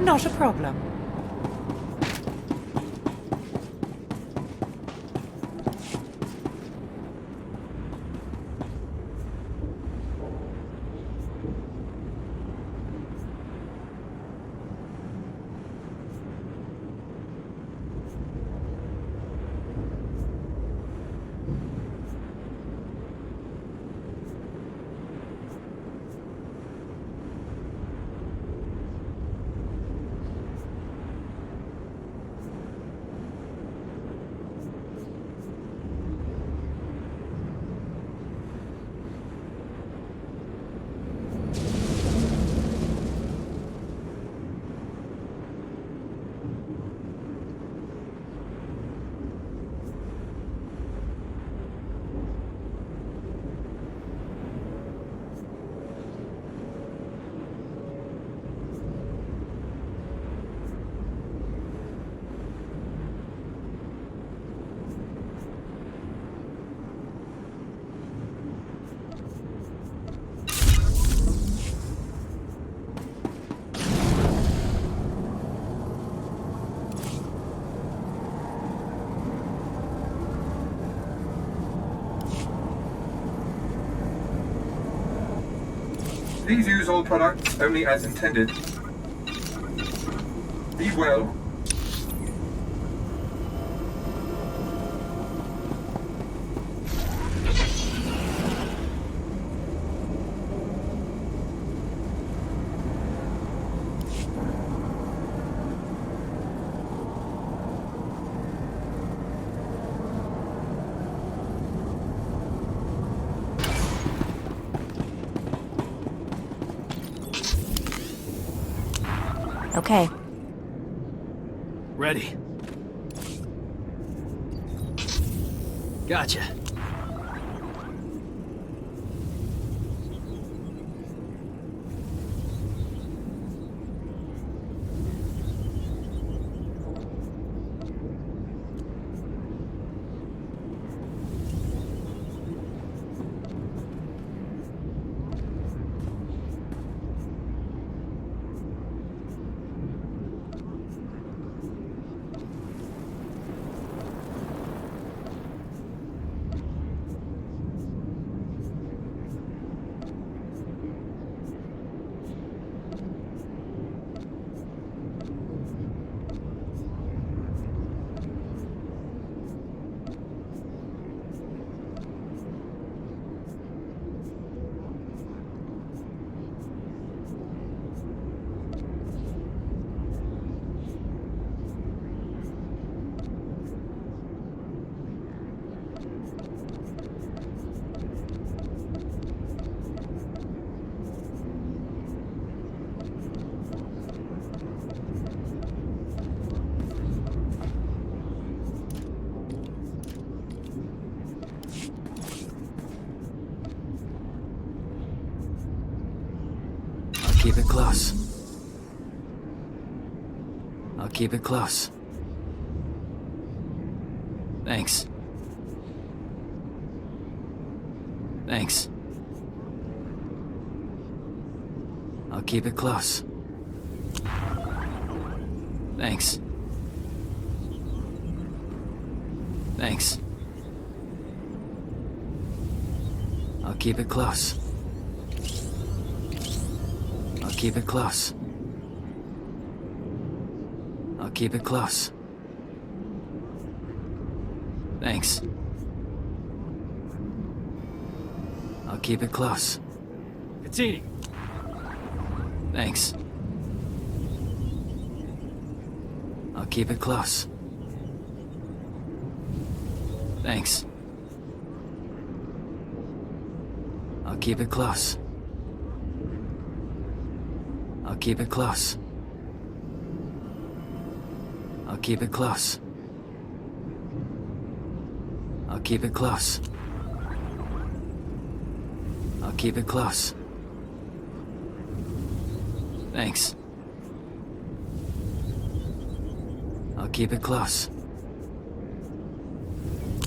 Not a problem. Please use all products only as intended. Be well. Okay. Ready. Gotcha. keep it close. I'll keep it close. Thanks. Thanks. I'll keep it close. Thanks. Thanks. I'll keep it close. I'll keep it close. I'll keep it close. Thanks. I'll keep it close. It's eating. Thanks. I'll keep it close. Thanks. I'll keep it close. I'll keep it close. I'll keep it close. I'll keep it close. I'll keep it close. Thanks. I'll keep it close.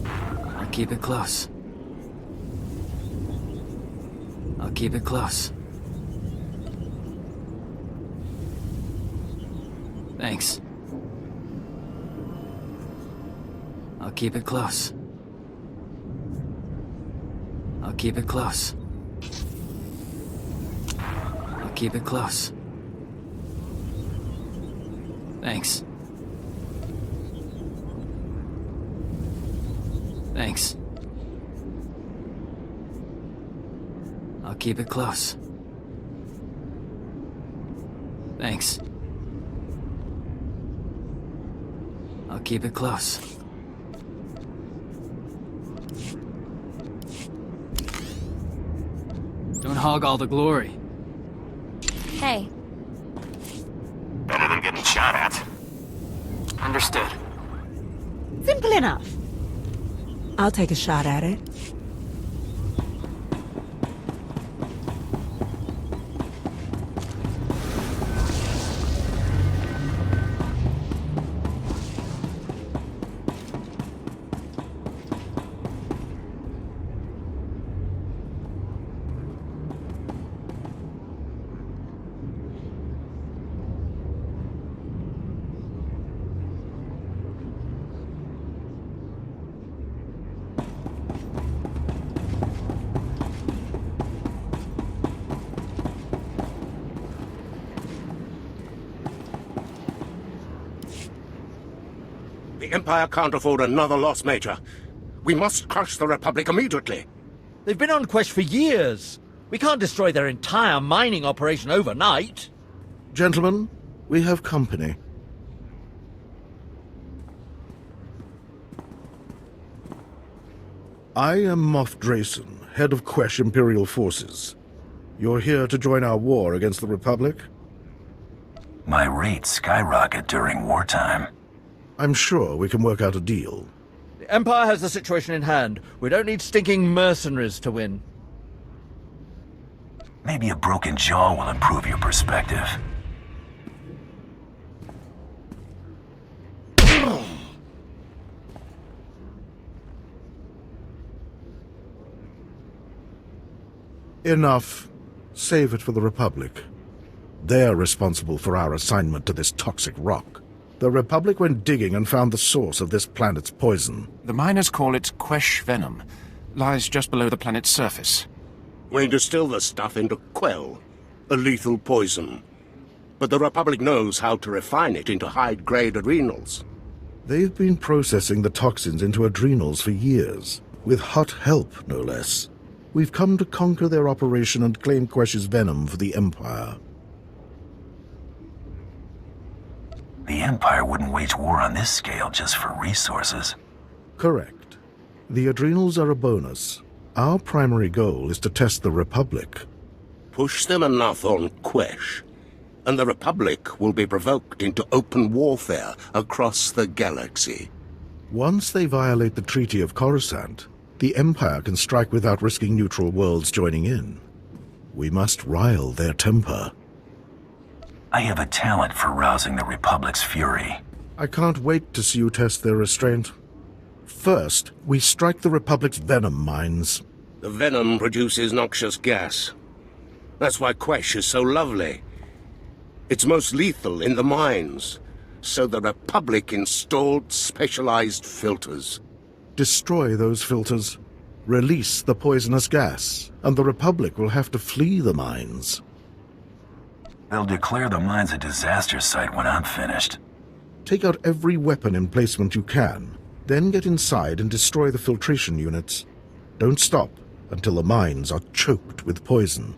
I'll keep it close. I'll keep it close. Thanks. I'll keep it close. I'll keep it close. I'll keep it close. Thanks. Thanks. I'll keep it close. Thanks. I'll keep it close. Don't hog all the glory. Hey. Better than getting shot at. Understood. Simple enough. I'll take a shot at it. The Empire can't afford another loss, Major. We must crush the Republic immediately. They've been on quest for years. We can't destroy their entire mining operation overnight. Gentlemen, we have company. I am Moff Drayson, head of Quesh Imperial forces. You're here to join our war against the Republic? My rates skyrocket during wartime. I'm sure we can work out a deal. The Empire has the situation in hand. We don't need stinking mercenaries to win. Maybe a broken jaw will improve your perspective. Enough. Save it for the Republic. They're responsible for our assignment to this toxic rock. The Republic went digging and found the source of this planet's poison. The miners call it Quesh venom. Lies just below the planet's surface. We distill the stuff into quell, a lethal poison. But the Republic knows how to refine it into high-grade adrenals. They've been processing the toxins into adrenals for years, with hot help, no less. We've come to conquer their operation and claim Quesh's venom for the Empire. The Empire wouldn't wage war on this scale just for resources. Correct. The adrenals are a bonus. Our primary goal is to test the Republic. Push them enough on Quesh, and the Republic will be provoked into open warfare across the galaxy. Once they violate the Treaty of Coruscant, the Empire can strike without risking neutral worlds joining in. We must rile their temper. I have a talent for rousing the Republic's fury. I can't wait to see you test their restraint. First, we strike the Republic's venom mines. The venom produces noxious gas. That's why Quesh is so lovely. It's most lethal in the mines, so the Republic installed specialized filters. Destroy those filters. Release the poisonous gas, and the Republic will have to flee the mines. They'll declare the mines a disaster site when I'm finished. Take out every weapon emplacement you can, then get inside and destroy the filtration units. Don't stop until the mines are choked with poison.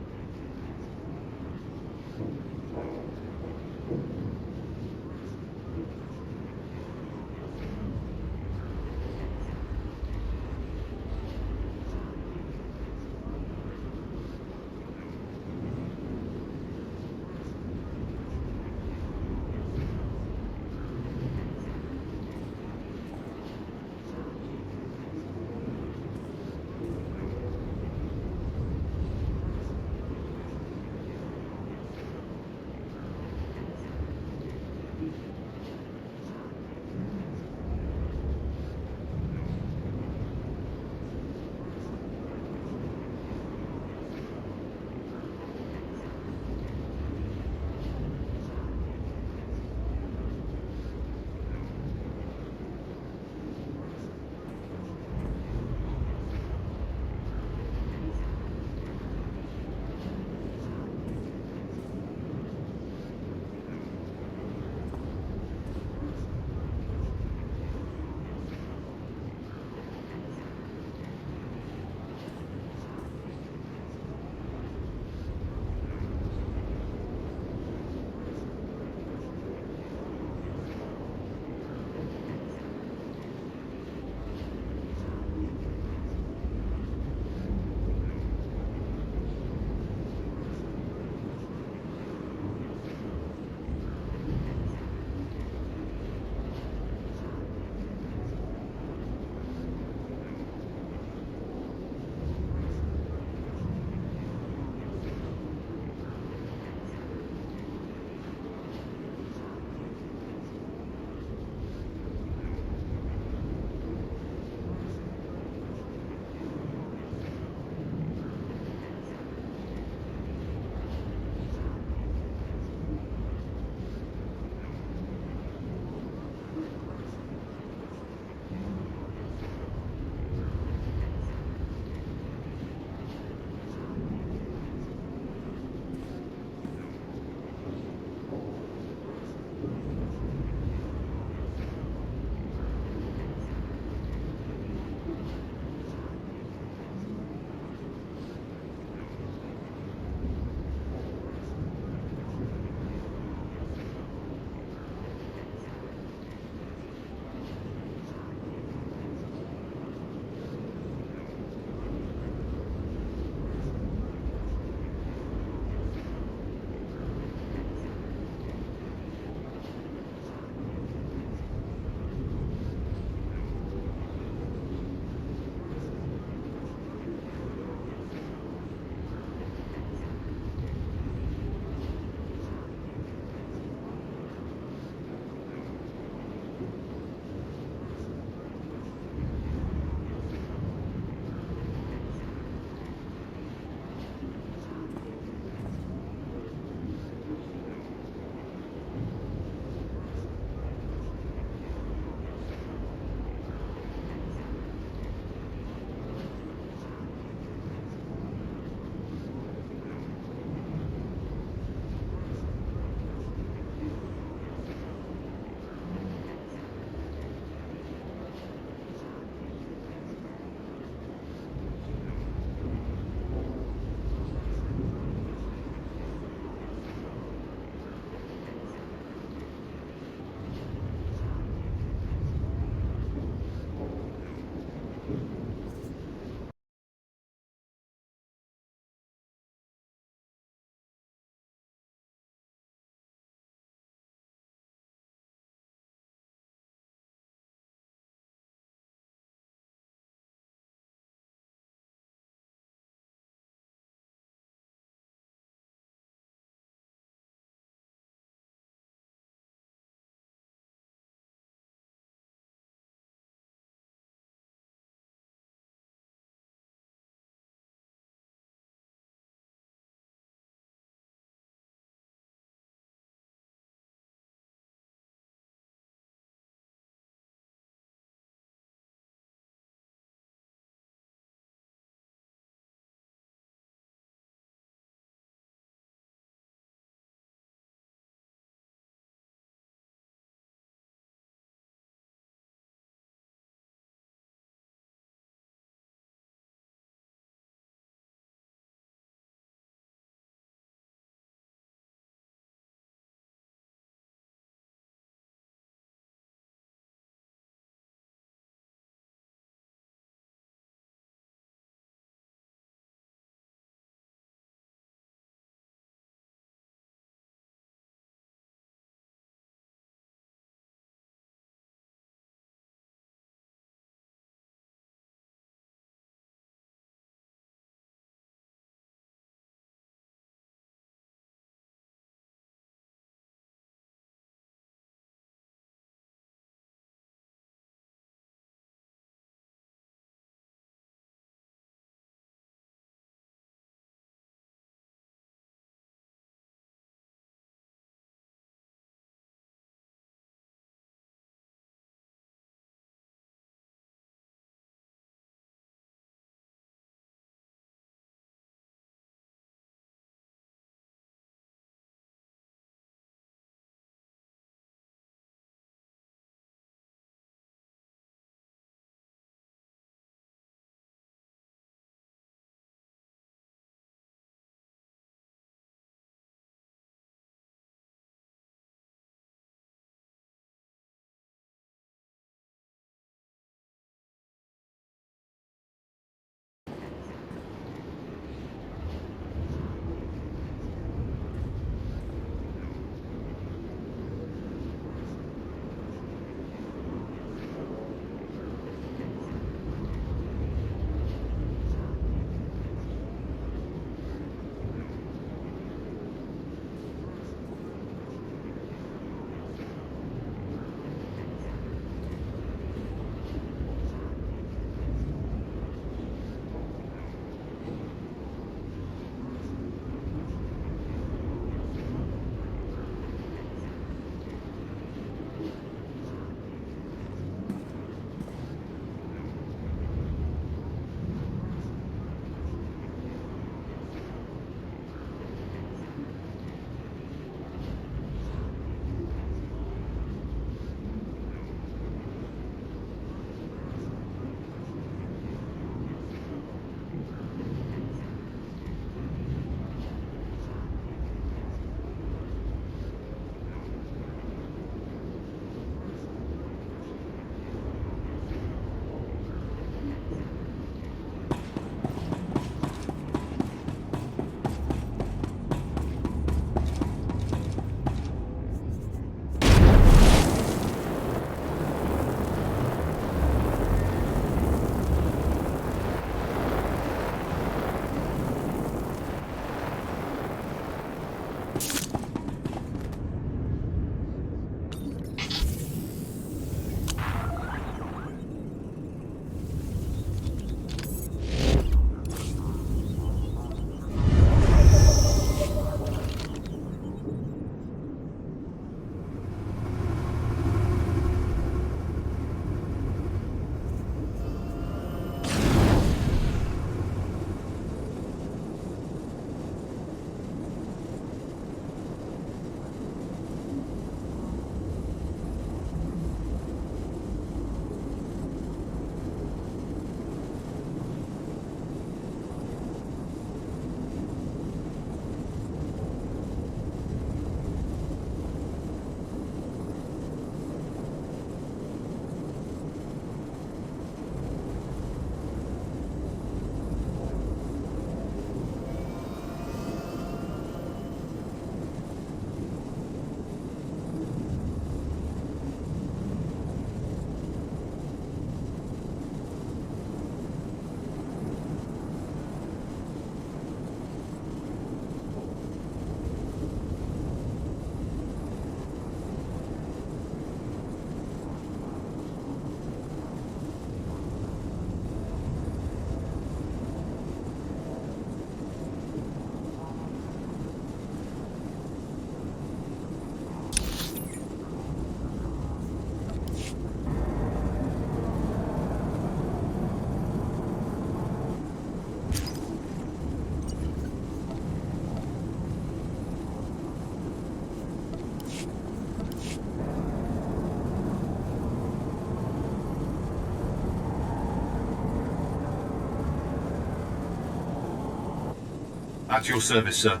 At your service, sir.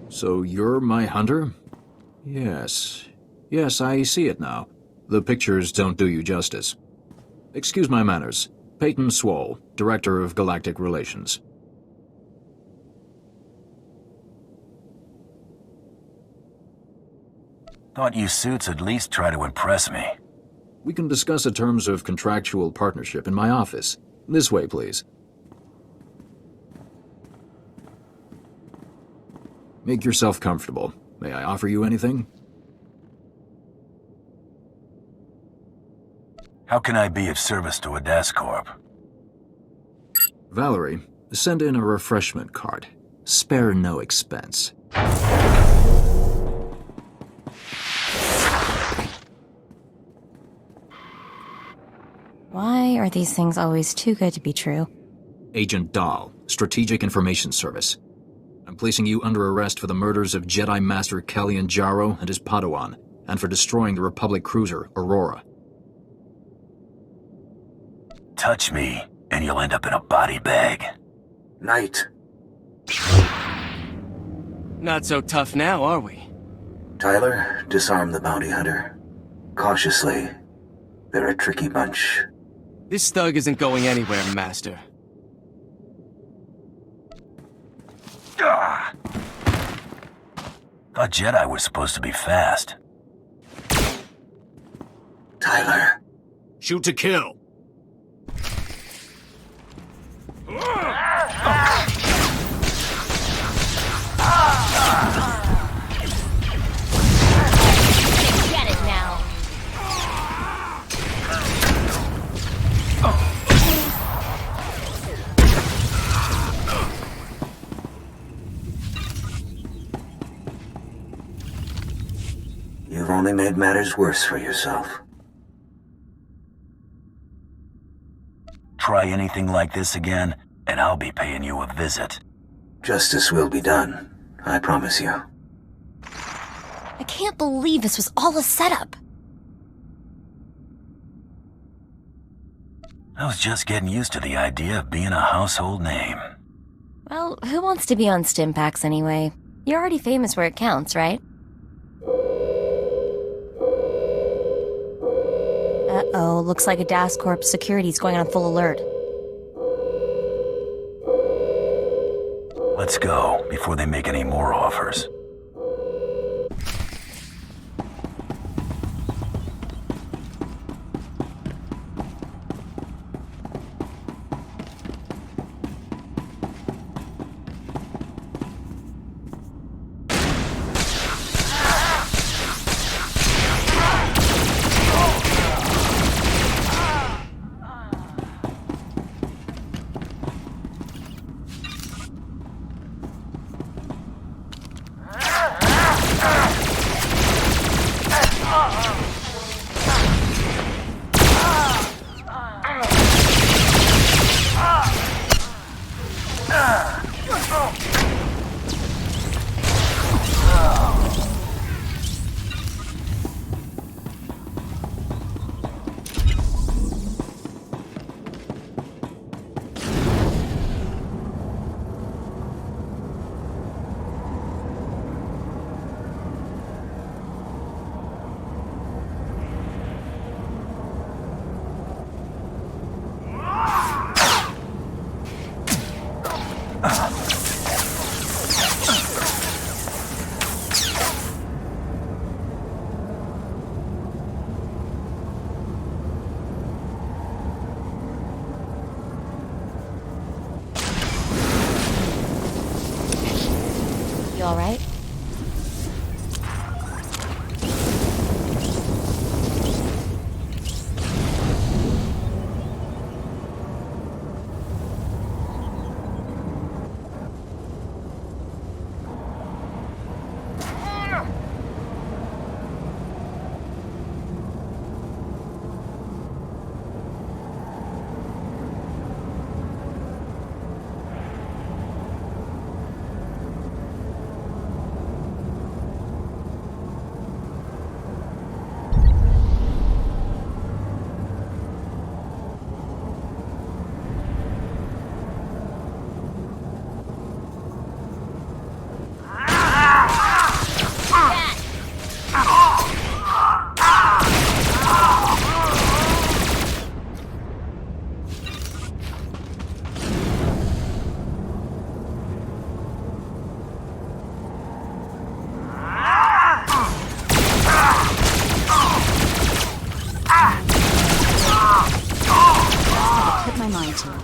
So you're my hunter? Yes. Yes, I see it now. The pictures don't do you justice. Excuse my manners. Peyton Swall, Director of Galactic Relations. Thought you suits at least try to impress me. We can discuss the terms of contractual partnership in my office. This way, please. Make yourself comfortable. May I offer you anything? How can I be of service to Adas Corp? Valerie, send in a refreshment cart. Spare no expense. Why are these things always too good to be true? Agent Dahl, Strategic Information Service. I'm placing you under arrest for the murders of Jedi Master Kellyan Jarro and his Padawan, and for destroying the Republic cruiser, Aurora. Touch me, and you'll end up in a body bag. Knight. Not so tough now, are we? Tyler, disarm the bounty hunter. Cautiously. They're a tricky bunch. This thug isn't going anywhere, Master. Thought Jedi was supposed to be fast. Tyler. Shoot to kill. Get it now. You've only made matters worse for yourself. Try anything like this again, and I'll be paying you a visit. Justice will be done. I promise you. I can't believe this was all a setup. I was just getting used to the idea of being a household name. Well, who wants to be on Stimpaks anyway? You're already famous where it counts, right? Uh-oh, looks like Adas Corp security's going on full alert. Let's go, before they make any more offers. You alright? Put my mind to it.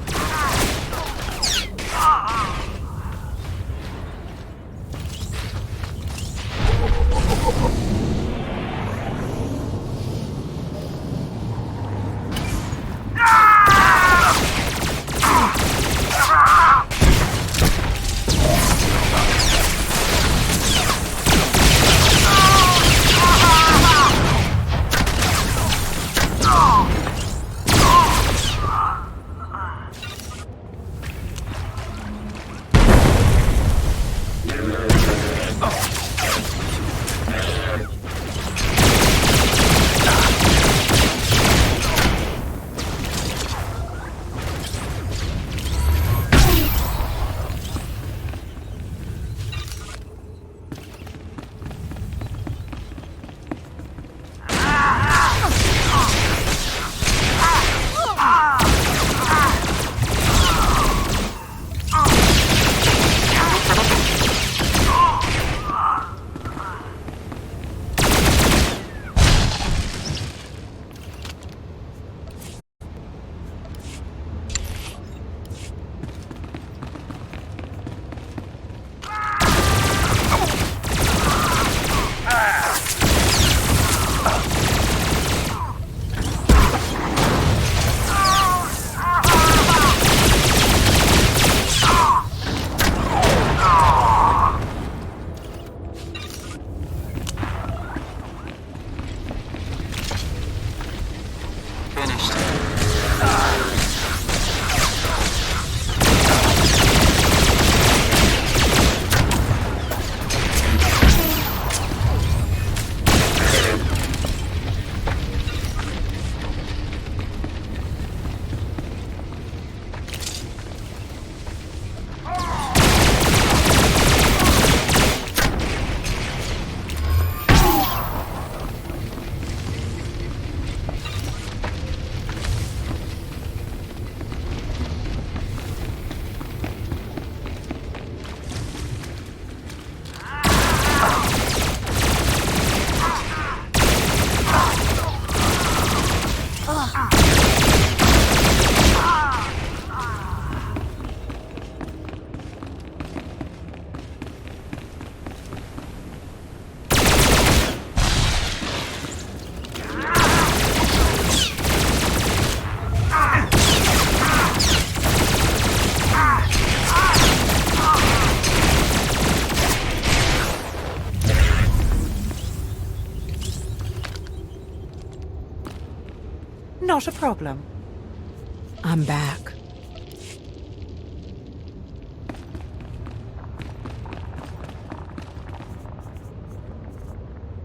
Not a problem. I'm back.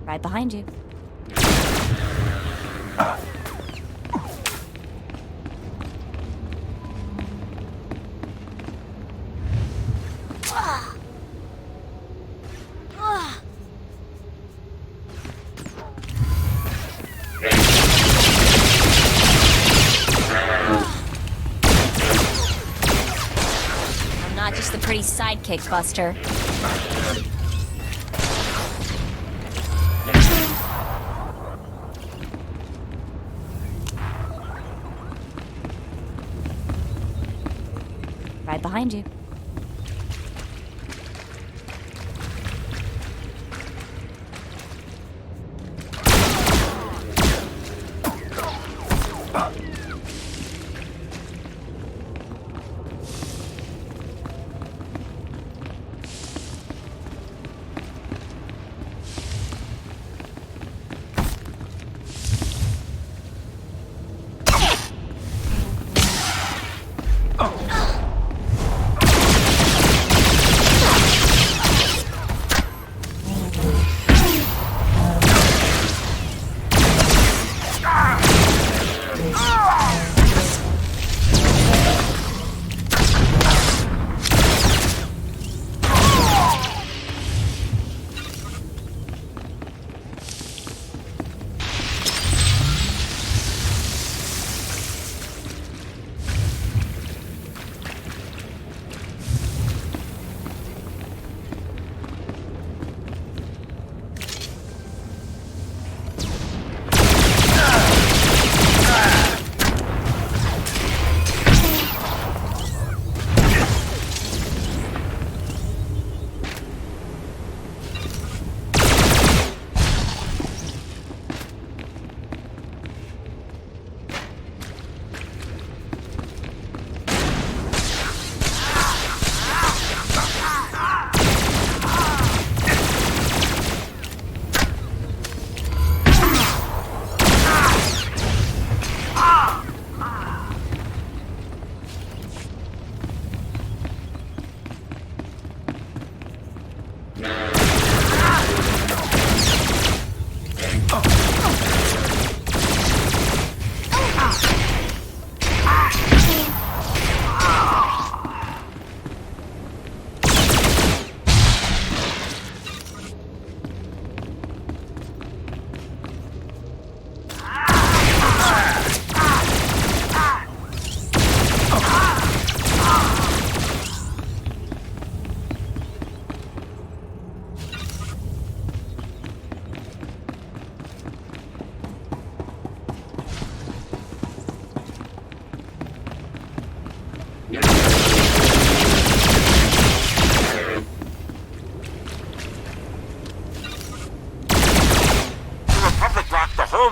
Right behind you. I'm not just the pretty sidekick, Buster. Right behind you.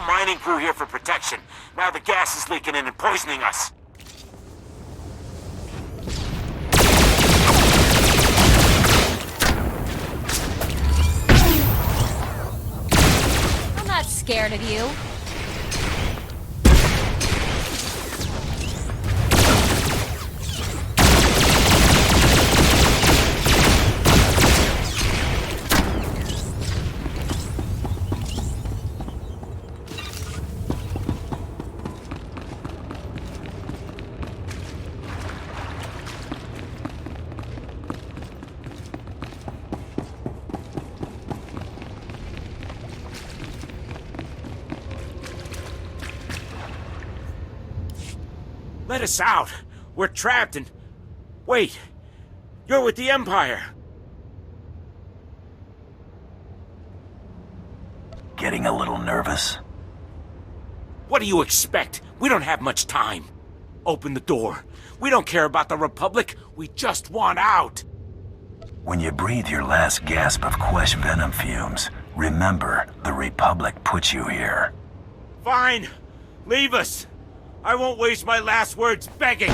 Mining crew here for protection. Now the gas is leaking in and poisoning us. I'm not scared of you. Let us out. We're trapped and... Wait. You're with the Empire. Getting a little nervous? What do you expect? We don't have much time. Open the door. We don't care about the Republic. We just want out. When you breathe your last gasp of Quesh venom fumes, remember the Republic put you here. Fine. Leave us. I won't waste my last words begging.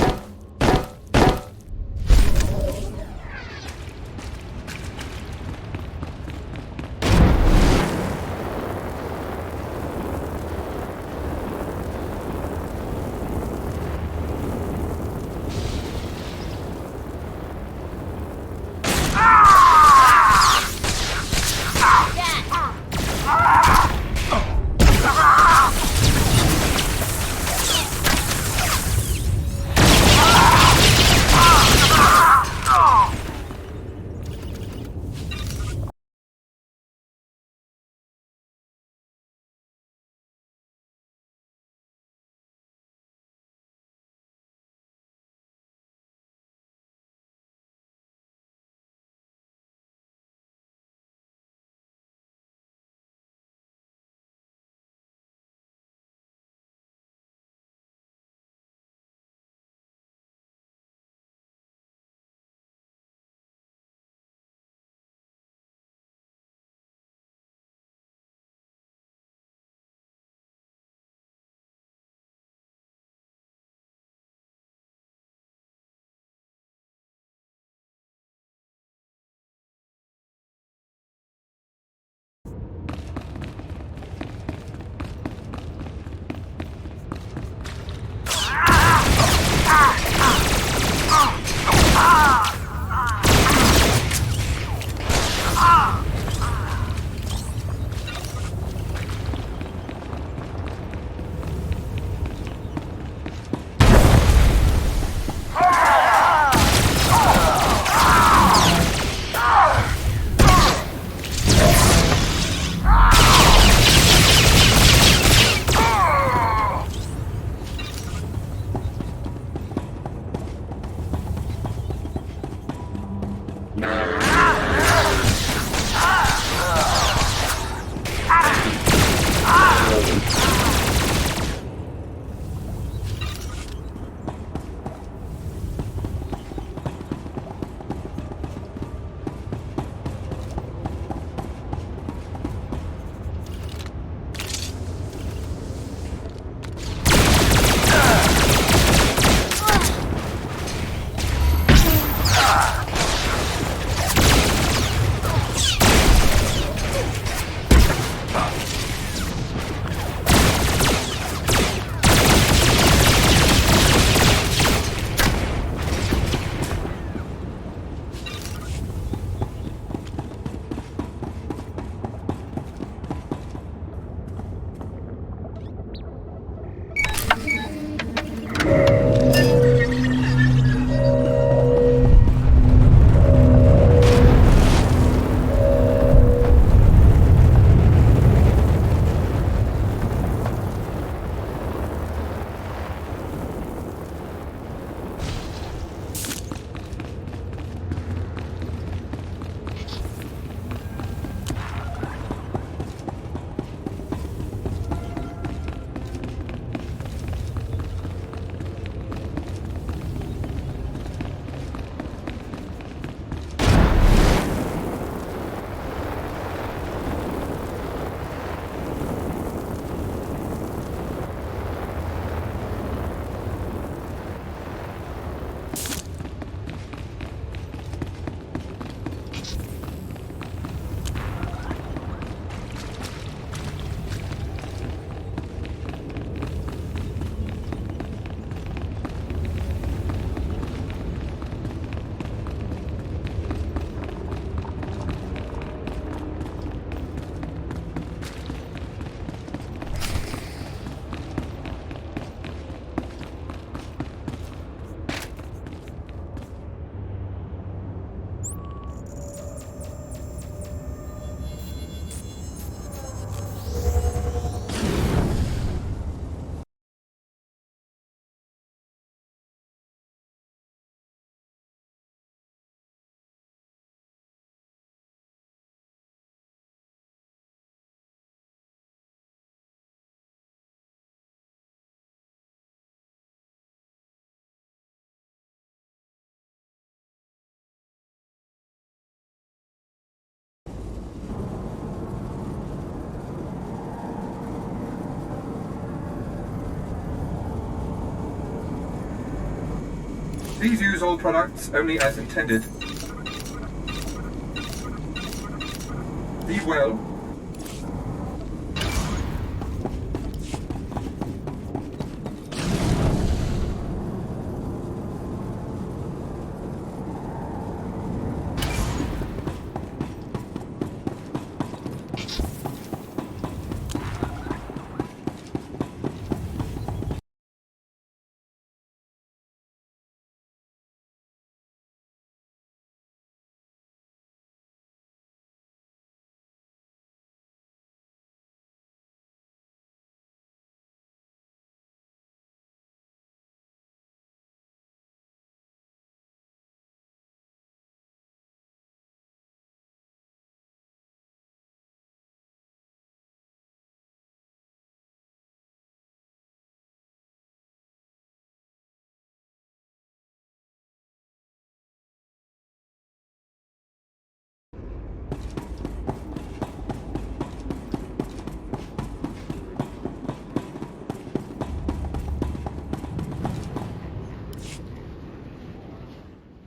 Please use all products only as intended. Be well.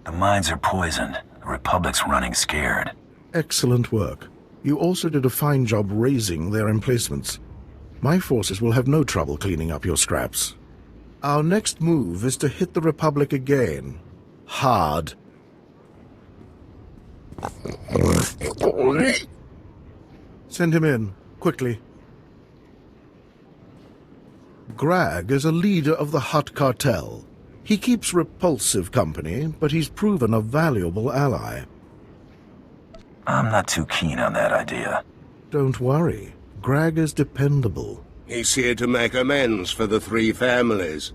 The mines are poisoned. The Republic's running scared. Excellent work. You also did a fine job raising their emplacements. My forces will have no trouble cleaning up your scraps. Our next move is to hit the Republic again. Hard. Send him in, quickly. Grag is a leader of the Hutt cartel. He keeps repulsive company, but he's proven a valuable ally. I'm not too keen on that idea. Don't worry. Grag is dependable. He's here to make amends for the three families.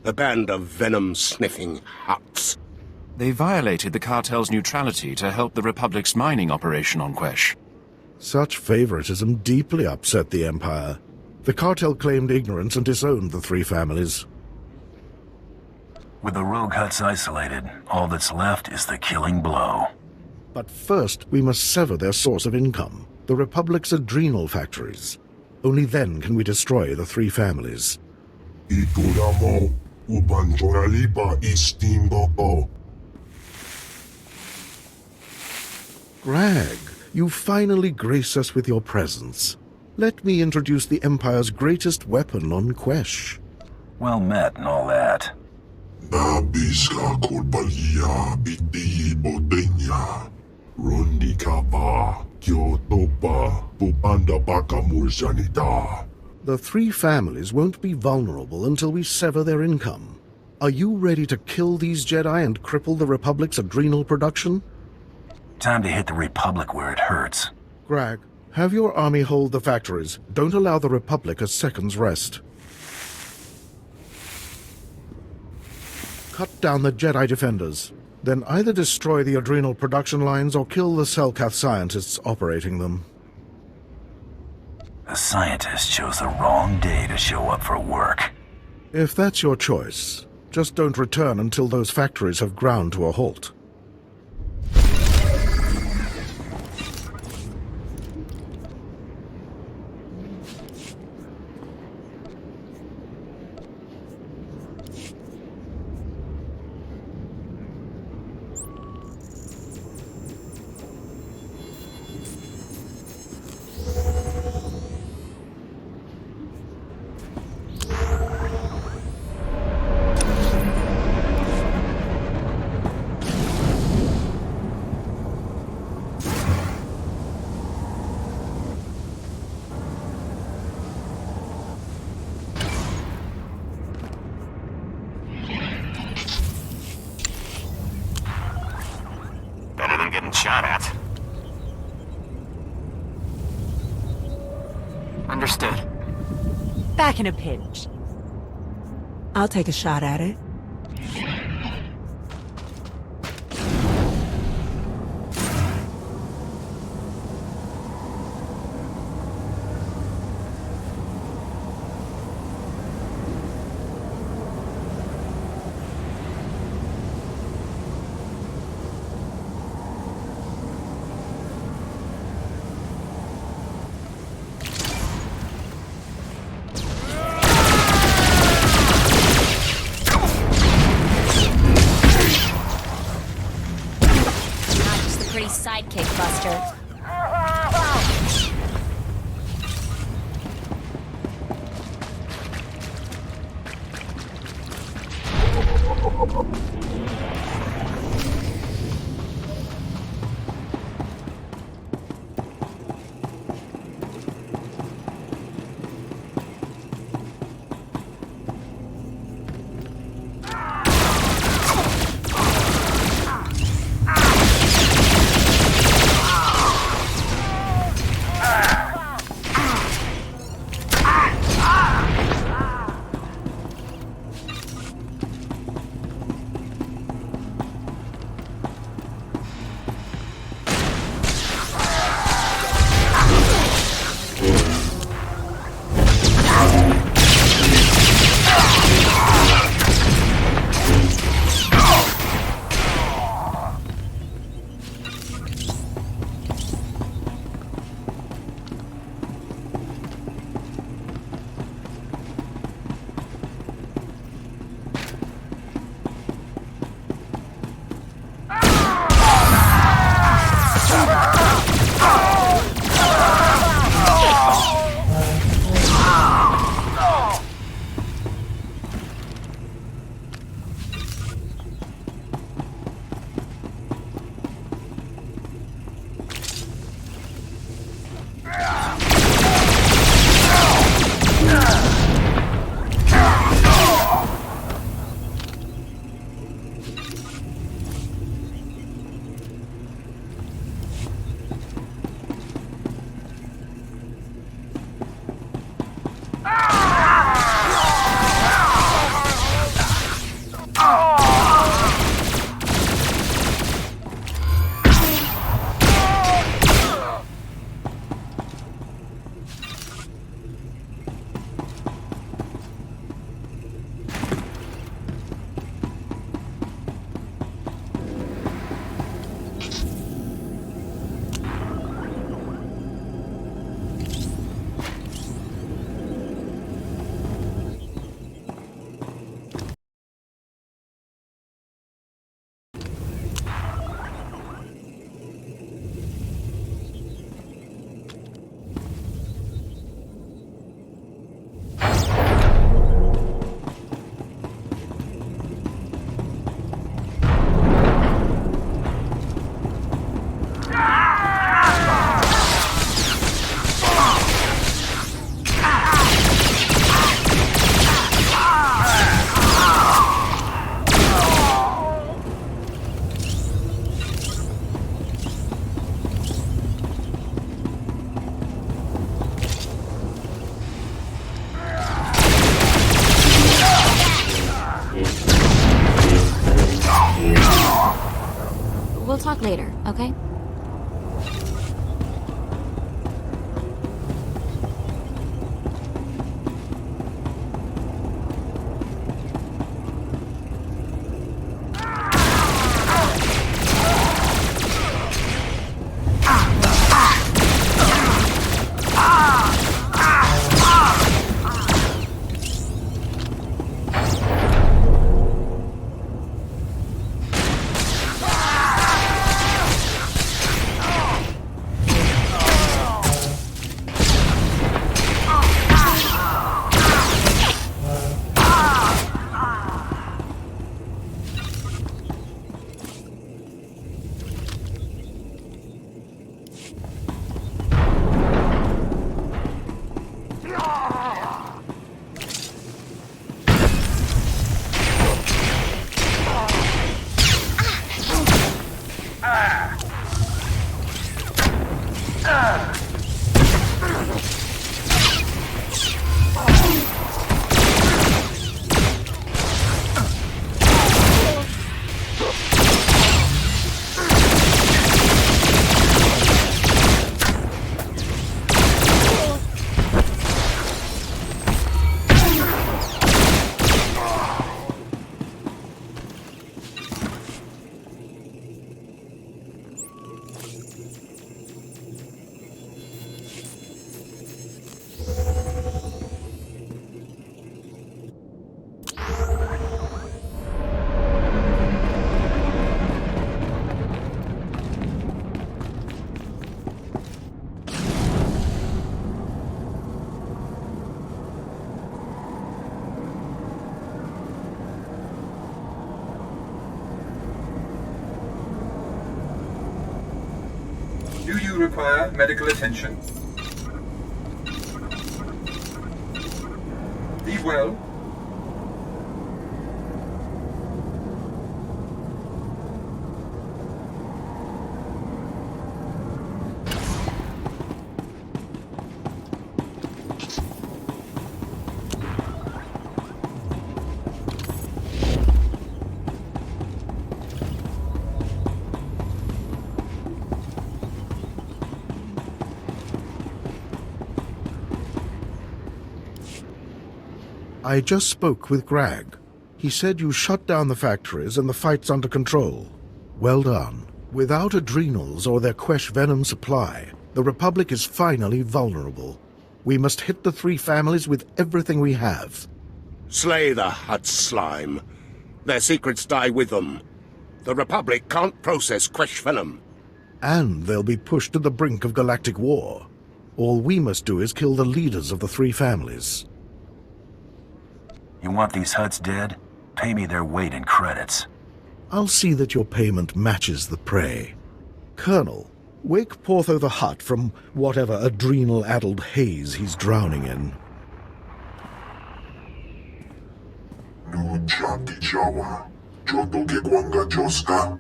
A band of venom-sniffing Hutts. They violated the cartel's neutrality to help the Republic's mining operation on Quesh. Such favoritism deeply upset the Empire. The cartel claimed ignorance and disowned the three families. With the rogue Hutts isolated, all that's left is the killing blow. But first, we must sever their source of income, the Republic's adrenal factories. Only then can we destroy the three families. Grag, you finally grace us with your presence. Let me introduce the Empire's greatest weapon on Quesh. Well met and all that. The three families won't be vulnerable until we sever their income. Are you ready to kill these Jedi and cripple the Republic's adrenal production? Time to hit the Republic where it hurts. Grag, have your army hold the factories. Don't allow the Republic a second's rest. Cut down the Jedi defenders. Then either destroy the adrenal production lines or kill the Selkath scientists operating them. The scientists chose the wrong day to show up for work. If that's your choice, just don't return until those factories have ground to a halt. Shot at. Understood. Back in a pinch. I'll take a shot at it. sidekick, Buster. We'll talk later, okay? require medical attention. Be well. I just spoke with Greg. He said you shut down the factories and the fight's under control. Well done. Without adrenals or their Quesh venom supply, the Republic is finally vulnerable. We must hit the three families with everything we have. Slay the Hutt slime. Their secrets die with them. The Republic can't process Quesh venom. And they'll be pushed to the brink of galactic war. All we must do is kill the leaders of the three families. You want these Hutts dead? Pay me their weight in credits. I'll see that your payment matches the prey. Colonel, wake Portho the Hutt from whatever adrenal-addled haze he's drowning in. Nujati Jawa, Jodoge Gwanga Joska.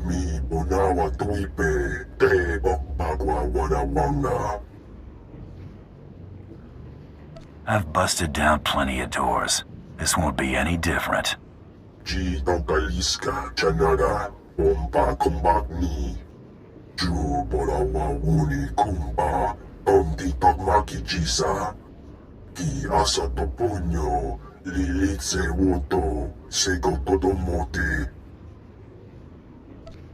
Mi Bonawa Tuipe, Te Bokbagwa Wadawanga. I've busted down plenty of doors. This won't be any different. Ji Tokaliska Chanada, Ompa Kumbak Ni. Ju Borawa Wuni Kumba, Omdi Tokmaki Jisa. Ki Asa Toponyo, Lilitse Woto, Sego Todomote.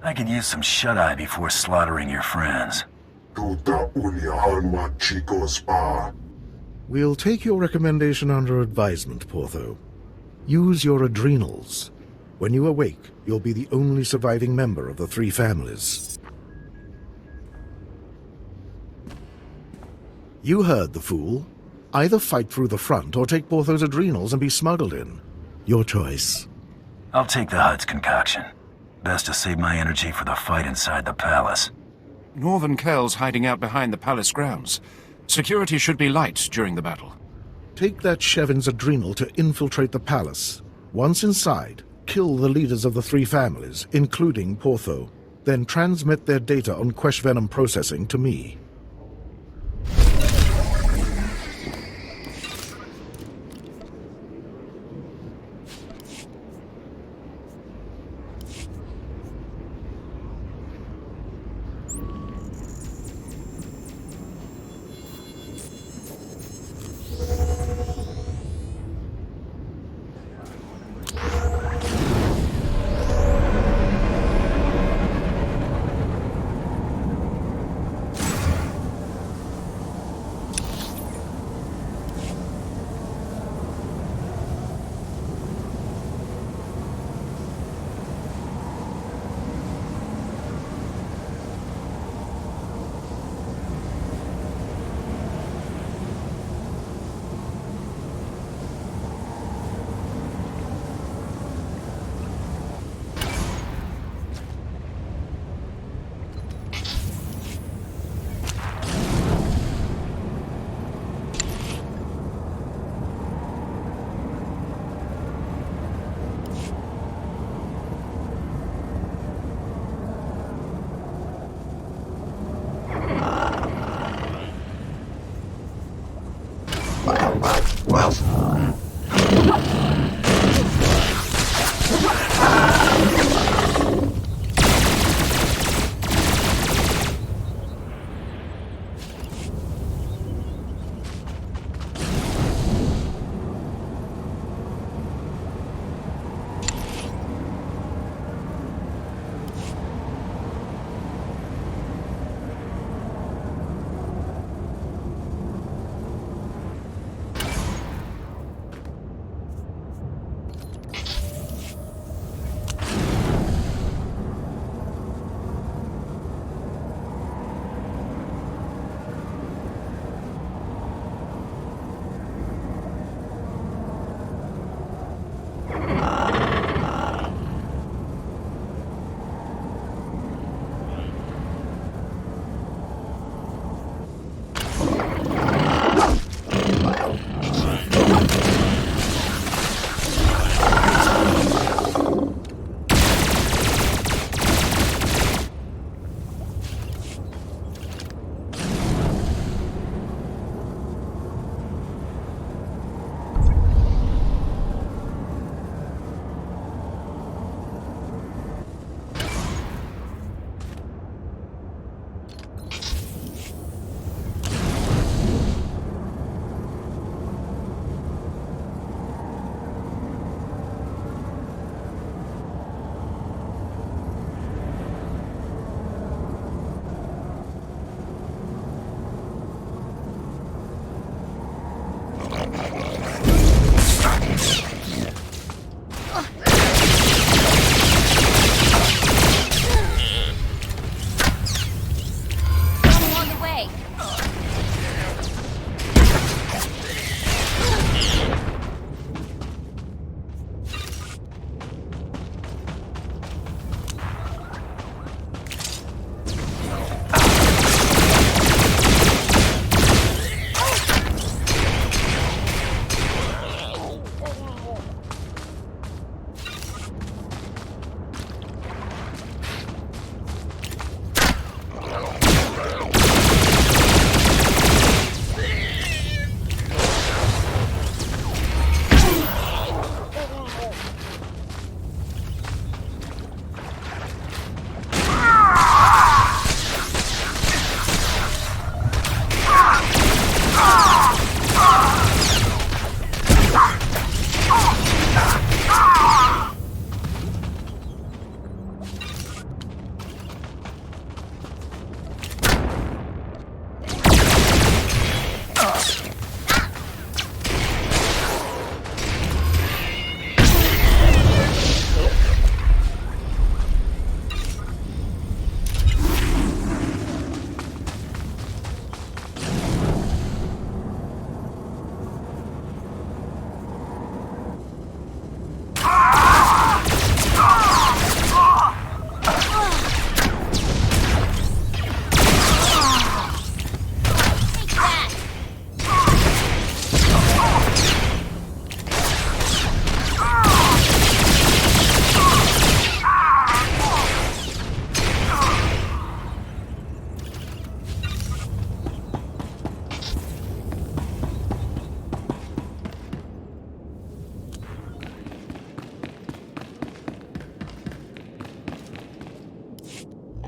I could use some shut-eye before slaughtering your friends. Tuta Ulia Hanwa Chico Spa. We'll take your recommendation under advisement, Portho. Use your adrenals. When you awake, you'll be the only surviving member of the three families. You heard the fool. Either fight through the front or take Portho's adrenals and be smuggled in. Your choice. I'll take the Hutt's concoction. Best to save my energy for the fight inside the palace. Northern Kel's hiding out behind the palace grounds. Security should be light during the battle. Take that Shevin's adrenal to infiltrate the palace. Once inside, kill the leaders of the three families, including Portho. Then transmit their data on Quesh venom processing to me.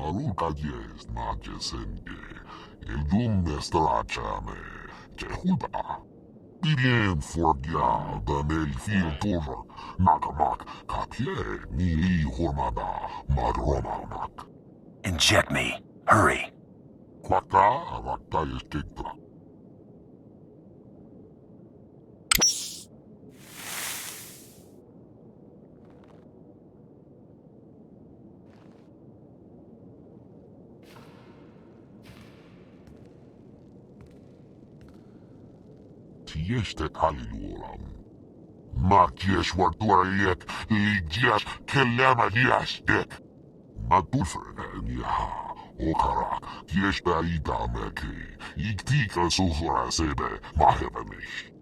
Alunka jest na dziesięcie. El dumme stracciame. Jehuda. Bilien forgia da nel fil torra. Nakamak kapie mili hormada magromanak. Inject me. Hurry. Kwaka rakta estektra. Tieste kaliluolam. Makies wartuariek ligias kelema liastek. Matufreniha. Okara, tiesta itameke. Iktika suhra sebe mahevanish.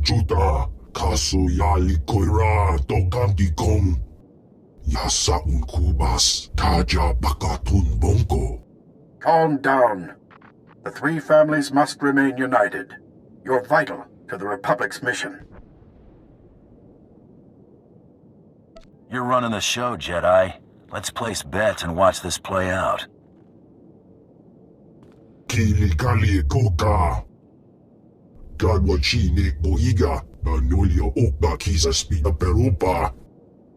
Juta kaso yali koira tokanti kong yasa unkubas taja bakatun bonko. Calm down. The three families must remain united. You're vital to the Republic's mission. You're running the show, Jedi. Let's place bets and watch this play out. Kili kali koka. Gadwachini boiga anulio okba kisa spina perupa.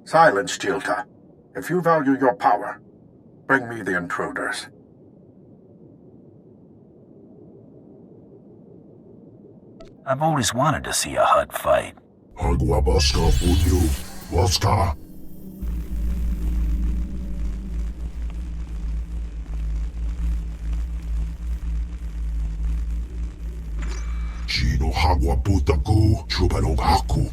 Silence, Jilta. If you value your power, bring me the intruders. I've always wanted to see a Hutt fight. Agwabaska punyu. Waska. Chino hagwa putaku chubanong haku.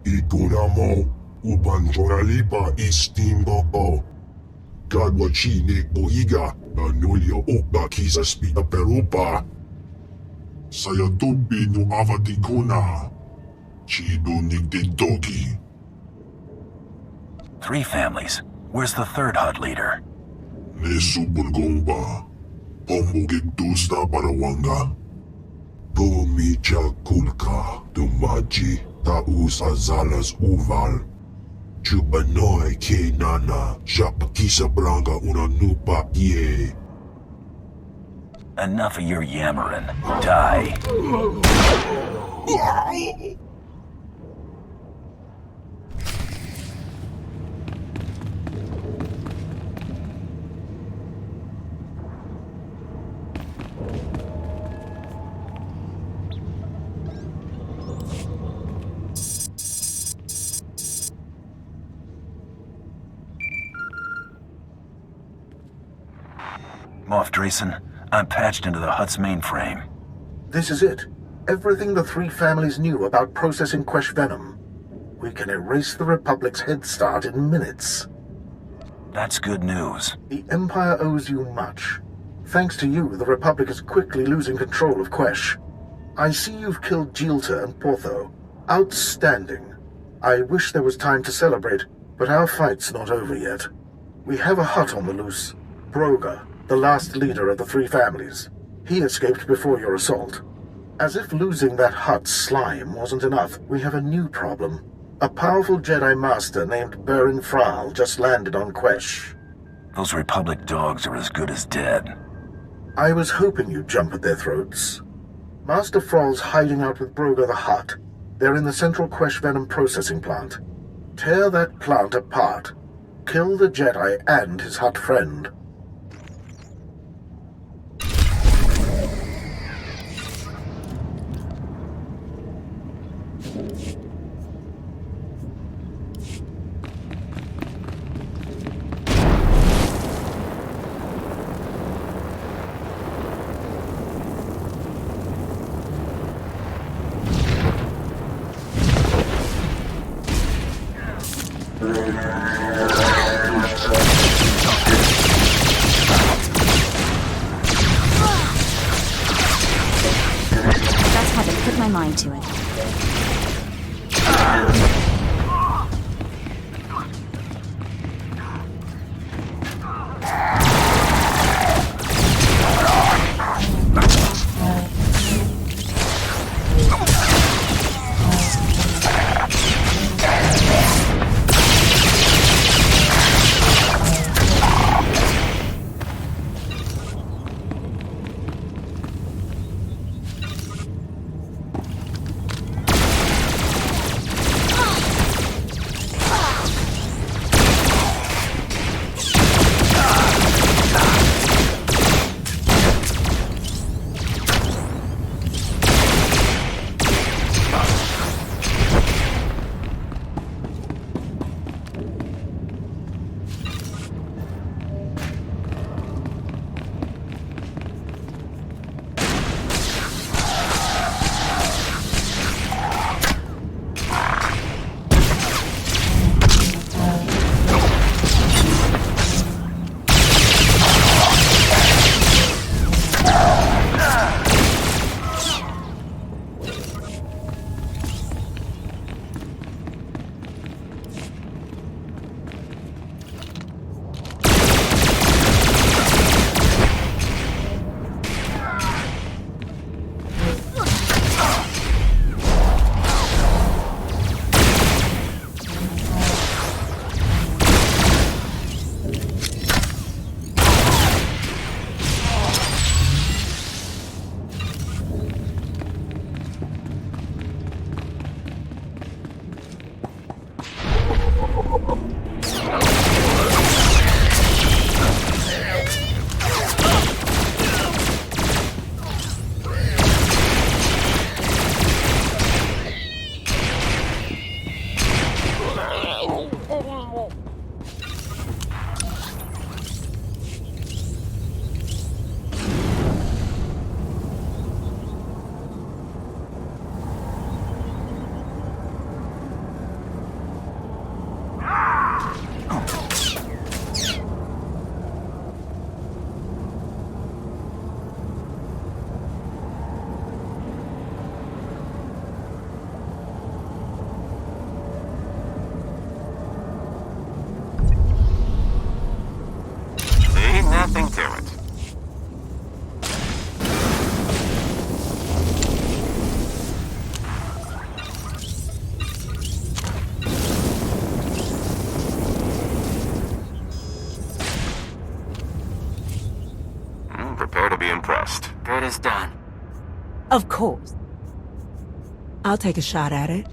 Ikunamo, ubanjoralipa istimboko. Gadwachini boiga, nanulio okba kisa spita perupa. Sayatubi no avatikuna. Chido nigdidogi. 3 families. Where's the third hut leader? Nesubulgomba. Pomugigdusta parawanga. Bumicha kulka, dumaji, taus azalas uval. Chubanoy ke nana, shapakisa branga una nupa ye. Enough of your yammering. Die. Moff Drayson, I'm patched into the hut's mainframe. This is it. Everything the 3 families knew about processing Quesh venom. We can erase the Republic's head start in minutes. That's good news. The Empire owes you much. Thanks to you, the Republic is quickly losing control of Quesh. I see you've killed Jilta and Portho. Outstanding. I wish there was time to celebrate, but our fight's not over yet. We have a hut on the loose. Broga, the last leader of the 3 families. He escaped before your assault. As if losing that hut's slime wasn't enough, we have a new problem. A powerful Jedi Master named Baron Fral just landed on Quesh. Those Republic dogs are as good as dead. I was hoping you'd jump at their throats. Master Fral's hiding out with Broga the Hutt. They're in the central Quesh venom processing plant. Tear that plant apart. Kill the Jedi and his Hutt friend. That's how they put my mind to it. Of course. I'll take a shot at it.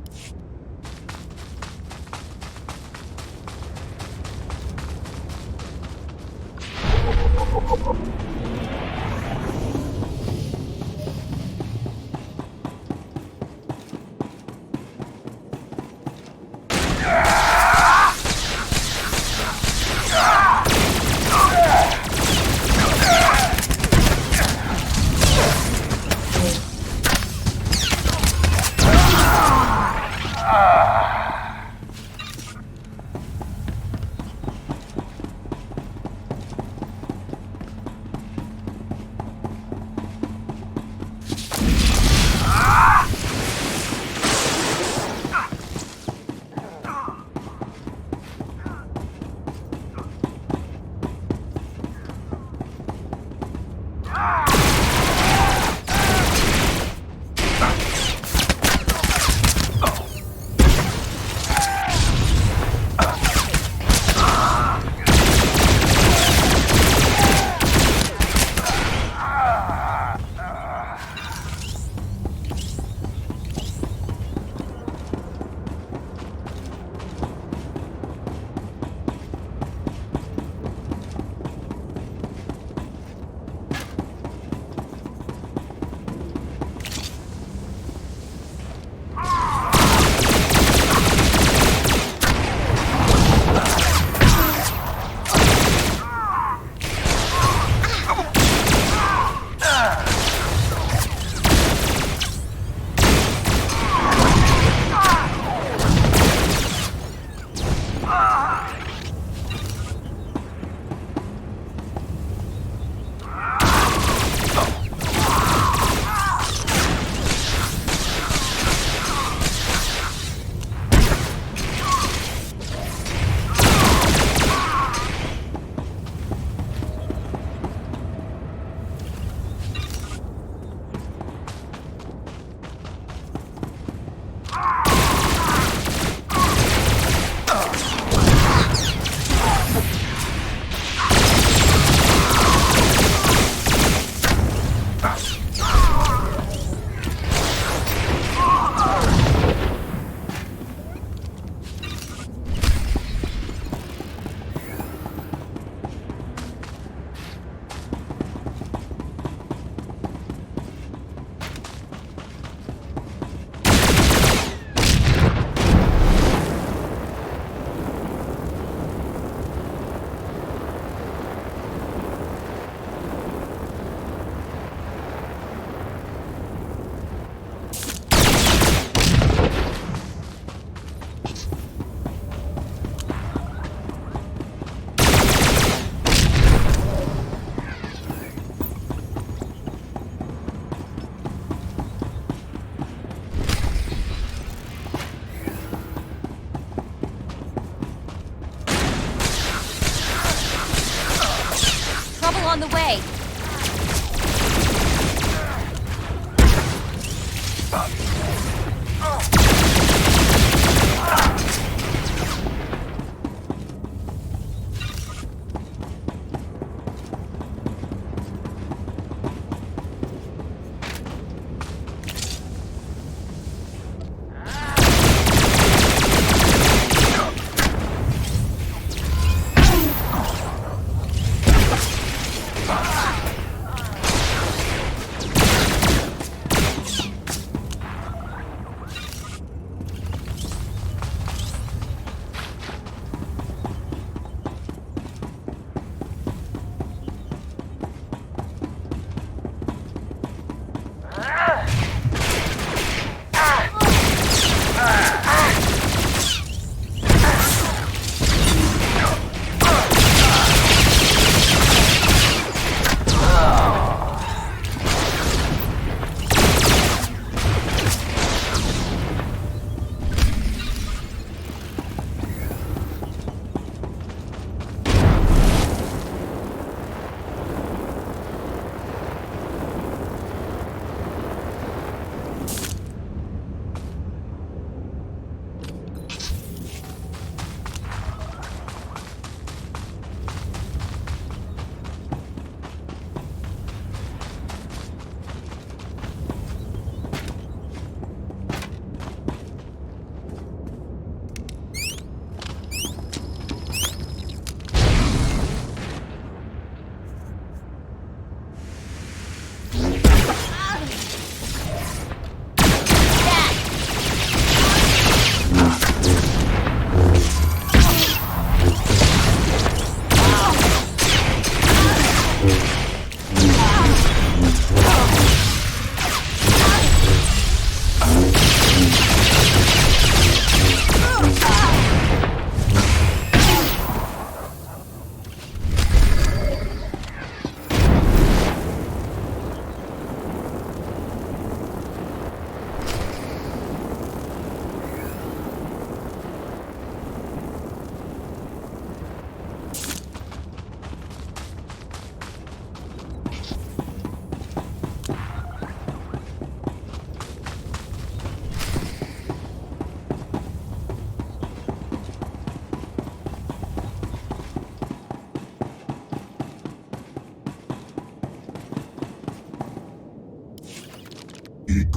On the way.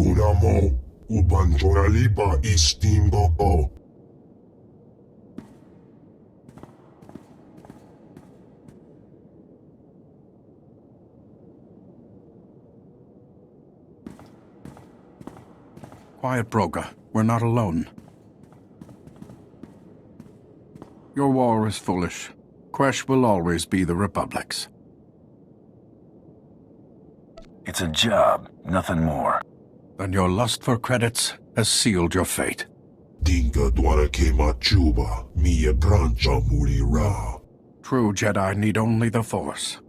Una mo, uban joraliba istim gogo. Quiet, Broga. We're not alone. Your war is foolish. Quesh will always be the Republic's. It's a job, nothing more. Then your lust for credits has sealed your fate. Dinga dwara kema chuba, mia brancha muri ra. True Jedi need only the Force.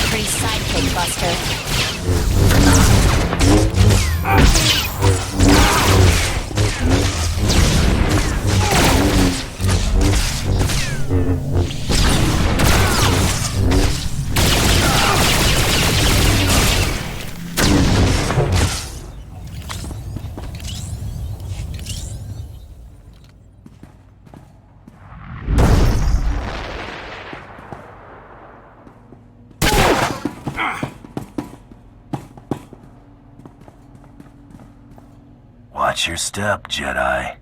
Pretty sidekick, Buster. Watch your step, Jedi.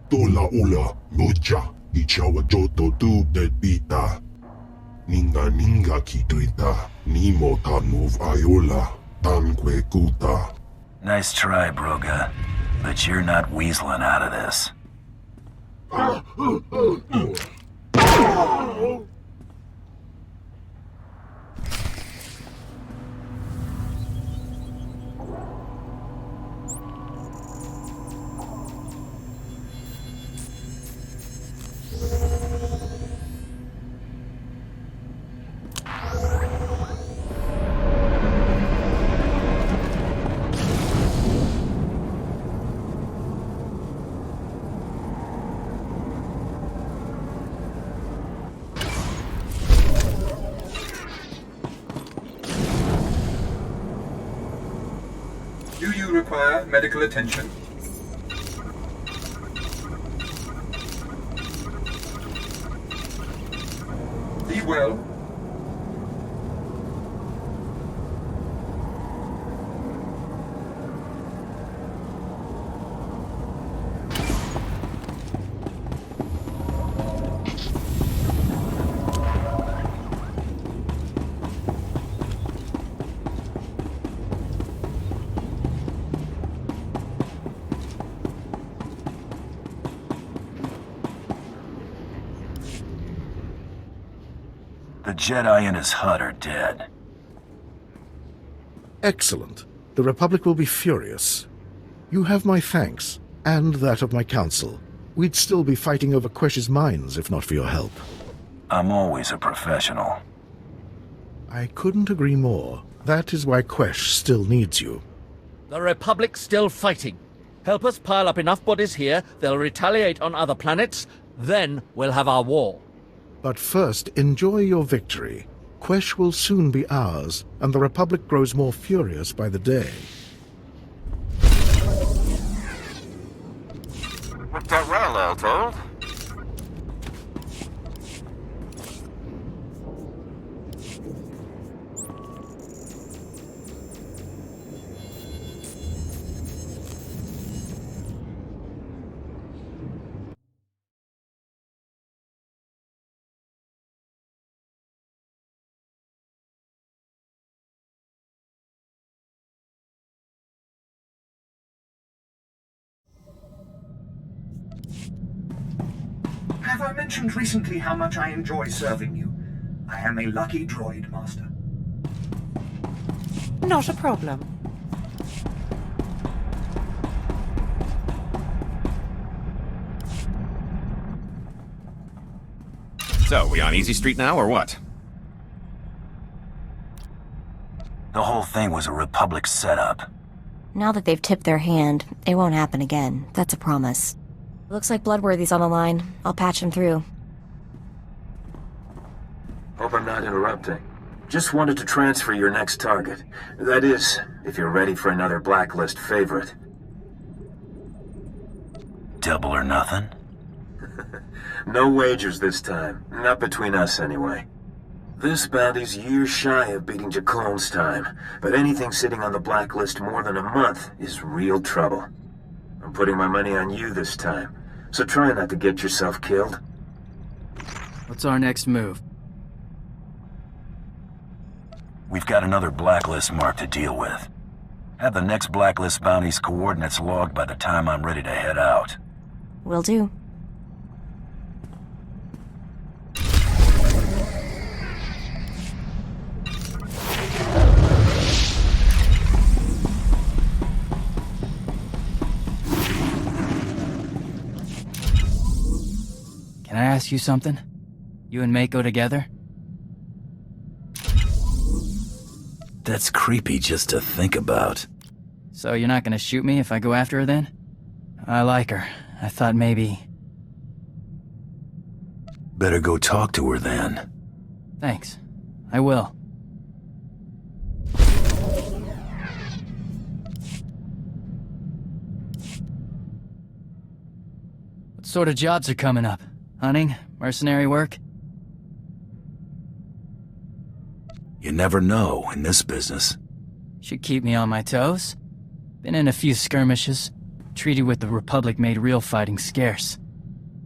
Tola ula, noja, ichawa joto tu de pita. Ninga ninga kitwita, nimo tanuv ayola, tanque kuta. Nice try, Broga. But you're not weaseling out of this. Do you require medical attention? Be well. The Jedi in his hut are dead. Excellent. The Republic will be furious. You have my thanks, and that of my council. We'd still be fighting over Quesh's mines if not for your help. I'm always a professional. I couldn't agree more. That is why Quesh still needs you. The Republic's still fighting. Help us pile up enough bodies here, they'll retaliate on other planets, then we'll have our war. But first, enjoy your victory. Quesh will soon be ours, and the Republic grows more furious by the day. Worked out well, all told. Have I mentioned recently how much I enjoy serving you? I am a lucky droid, Master. Not a problem. So, we on Easy Street now, or what? The whole thing was a Republic setup. Now that they've tipped their hand, it won't happen again. That's a promise. Looks like Bloodworthy's on the line. I'll patch him through. Hope I'm not interrupting. Just wanted to transfer your next target. That is, if you're ready for another blacklist favorite. Double or nothing? No wagers this time. Not between us, anyway. This bounty's years shy of beating Jacquelin's time, but anything sitting on the blacklist more than a month is real trouble. I'm putting my money on you this time, so try not to get yourself killed. What's our next move? We've got another blacklist mark to deal with. Have the next blacklist bounty's coordinates logged by the time I'm ready to head out. Will do. Can I ask you something? You and Mako together? That's creepy just to think about. So you're not gonna shoot me if I go after her then? I like her. I thought maybe... Better go talk to her then. Thanks. I will. What sort of jobs are coming up? Hunting? Mercenary work? You never know in this business. Should keep me on my toes. Been in a few skirmishes. Treaty with the Republic made real fighting scarce.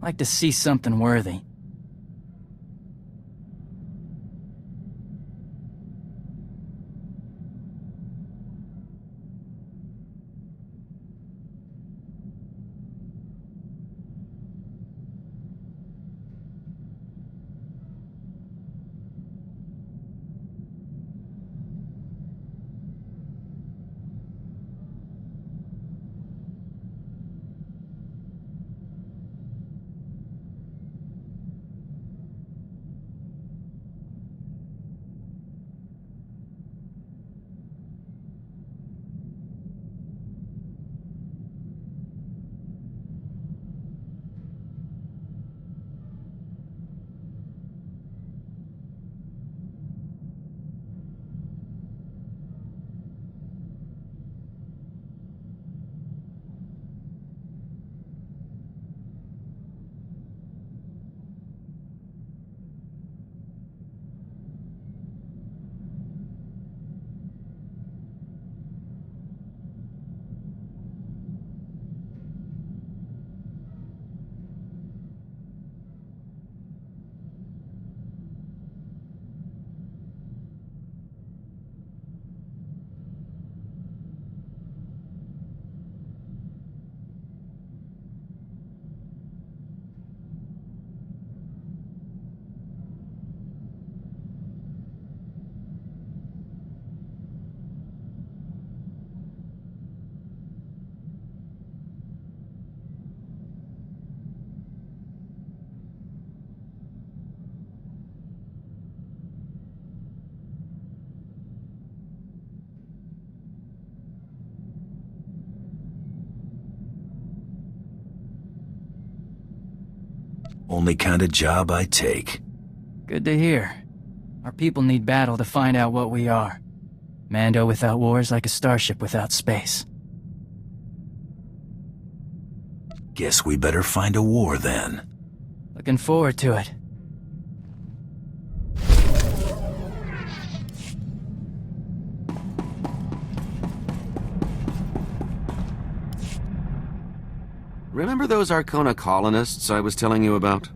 Like to see something worthy. Only kind of job I take. Good to hear. Our people need battle to find out what we are. Mando without war is like a starship without space. Guess we better find a war then. Looking forward to it. Remember those Arcona colonists I was telling you about?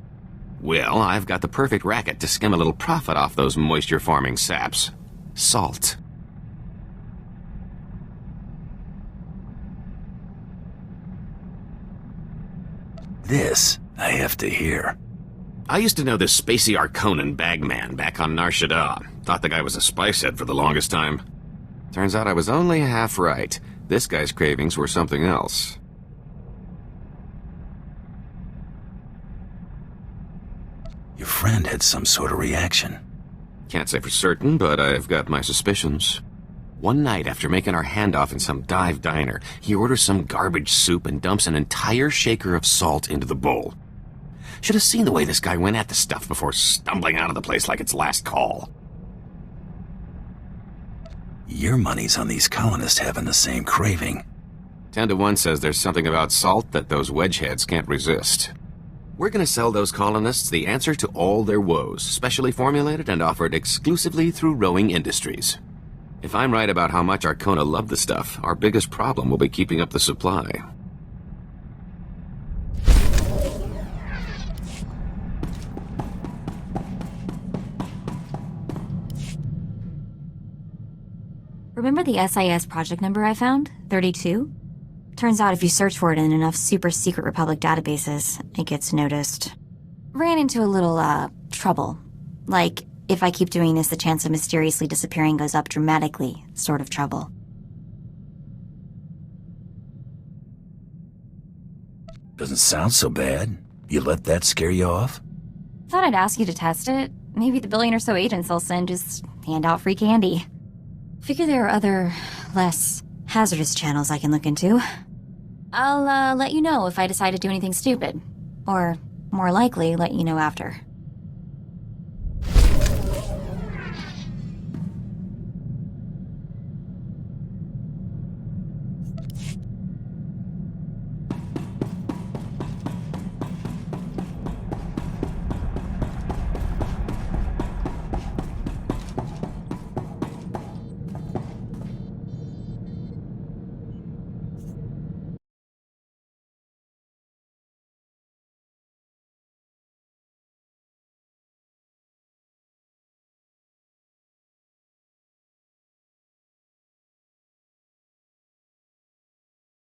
Well, I've got the perfect racket to skim a little profit off those moisture-farming saps. Salt. This, I have to hear. I used to know this spacey Arconan bagman back on Nar Shaddaa. Thought the guy was a spice head for the longest time. Turns out I was only half right. This guy's cravings were something else. Your friend had some sort of reaction. Can't say for certain, but I've got my suspicions. One night after making our handoff in some dive diner, he orders some garbage soup and dumps an entire shaker of salt into the bowl. Should have seen the way this guy went at the stuff before stumbling out of the place like its last call. Your money's on these colonists having the same craving. 10 to 1 says there's something about salt that those wedgeheads can't resist. We're gonna sell those colonists the answer to all their woes, specially formulated and offered exclusively through Rowing Industries. If I'm right about how much Arcona love the stuff, our biggest problem will be keeping up the supply. Remember the SIS project number I found? 32? Turns out if you search for it in enough super-secret Republic databases, it gets noticed. Ran into a little, trouble. Like, if I keep doing this, the chance of mysteriously disappearing goes up dramatically, sort of trouble. Doesn't sound so bad. You let that scare you off? Thought I'd ask you to test it. Maybe the billion or so agents I'll send just hand out free candy. Figure there are other, less hazardous channels I can look into. I'll, let you know if I decide to do anything stupid. Or, more likely, let you know after.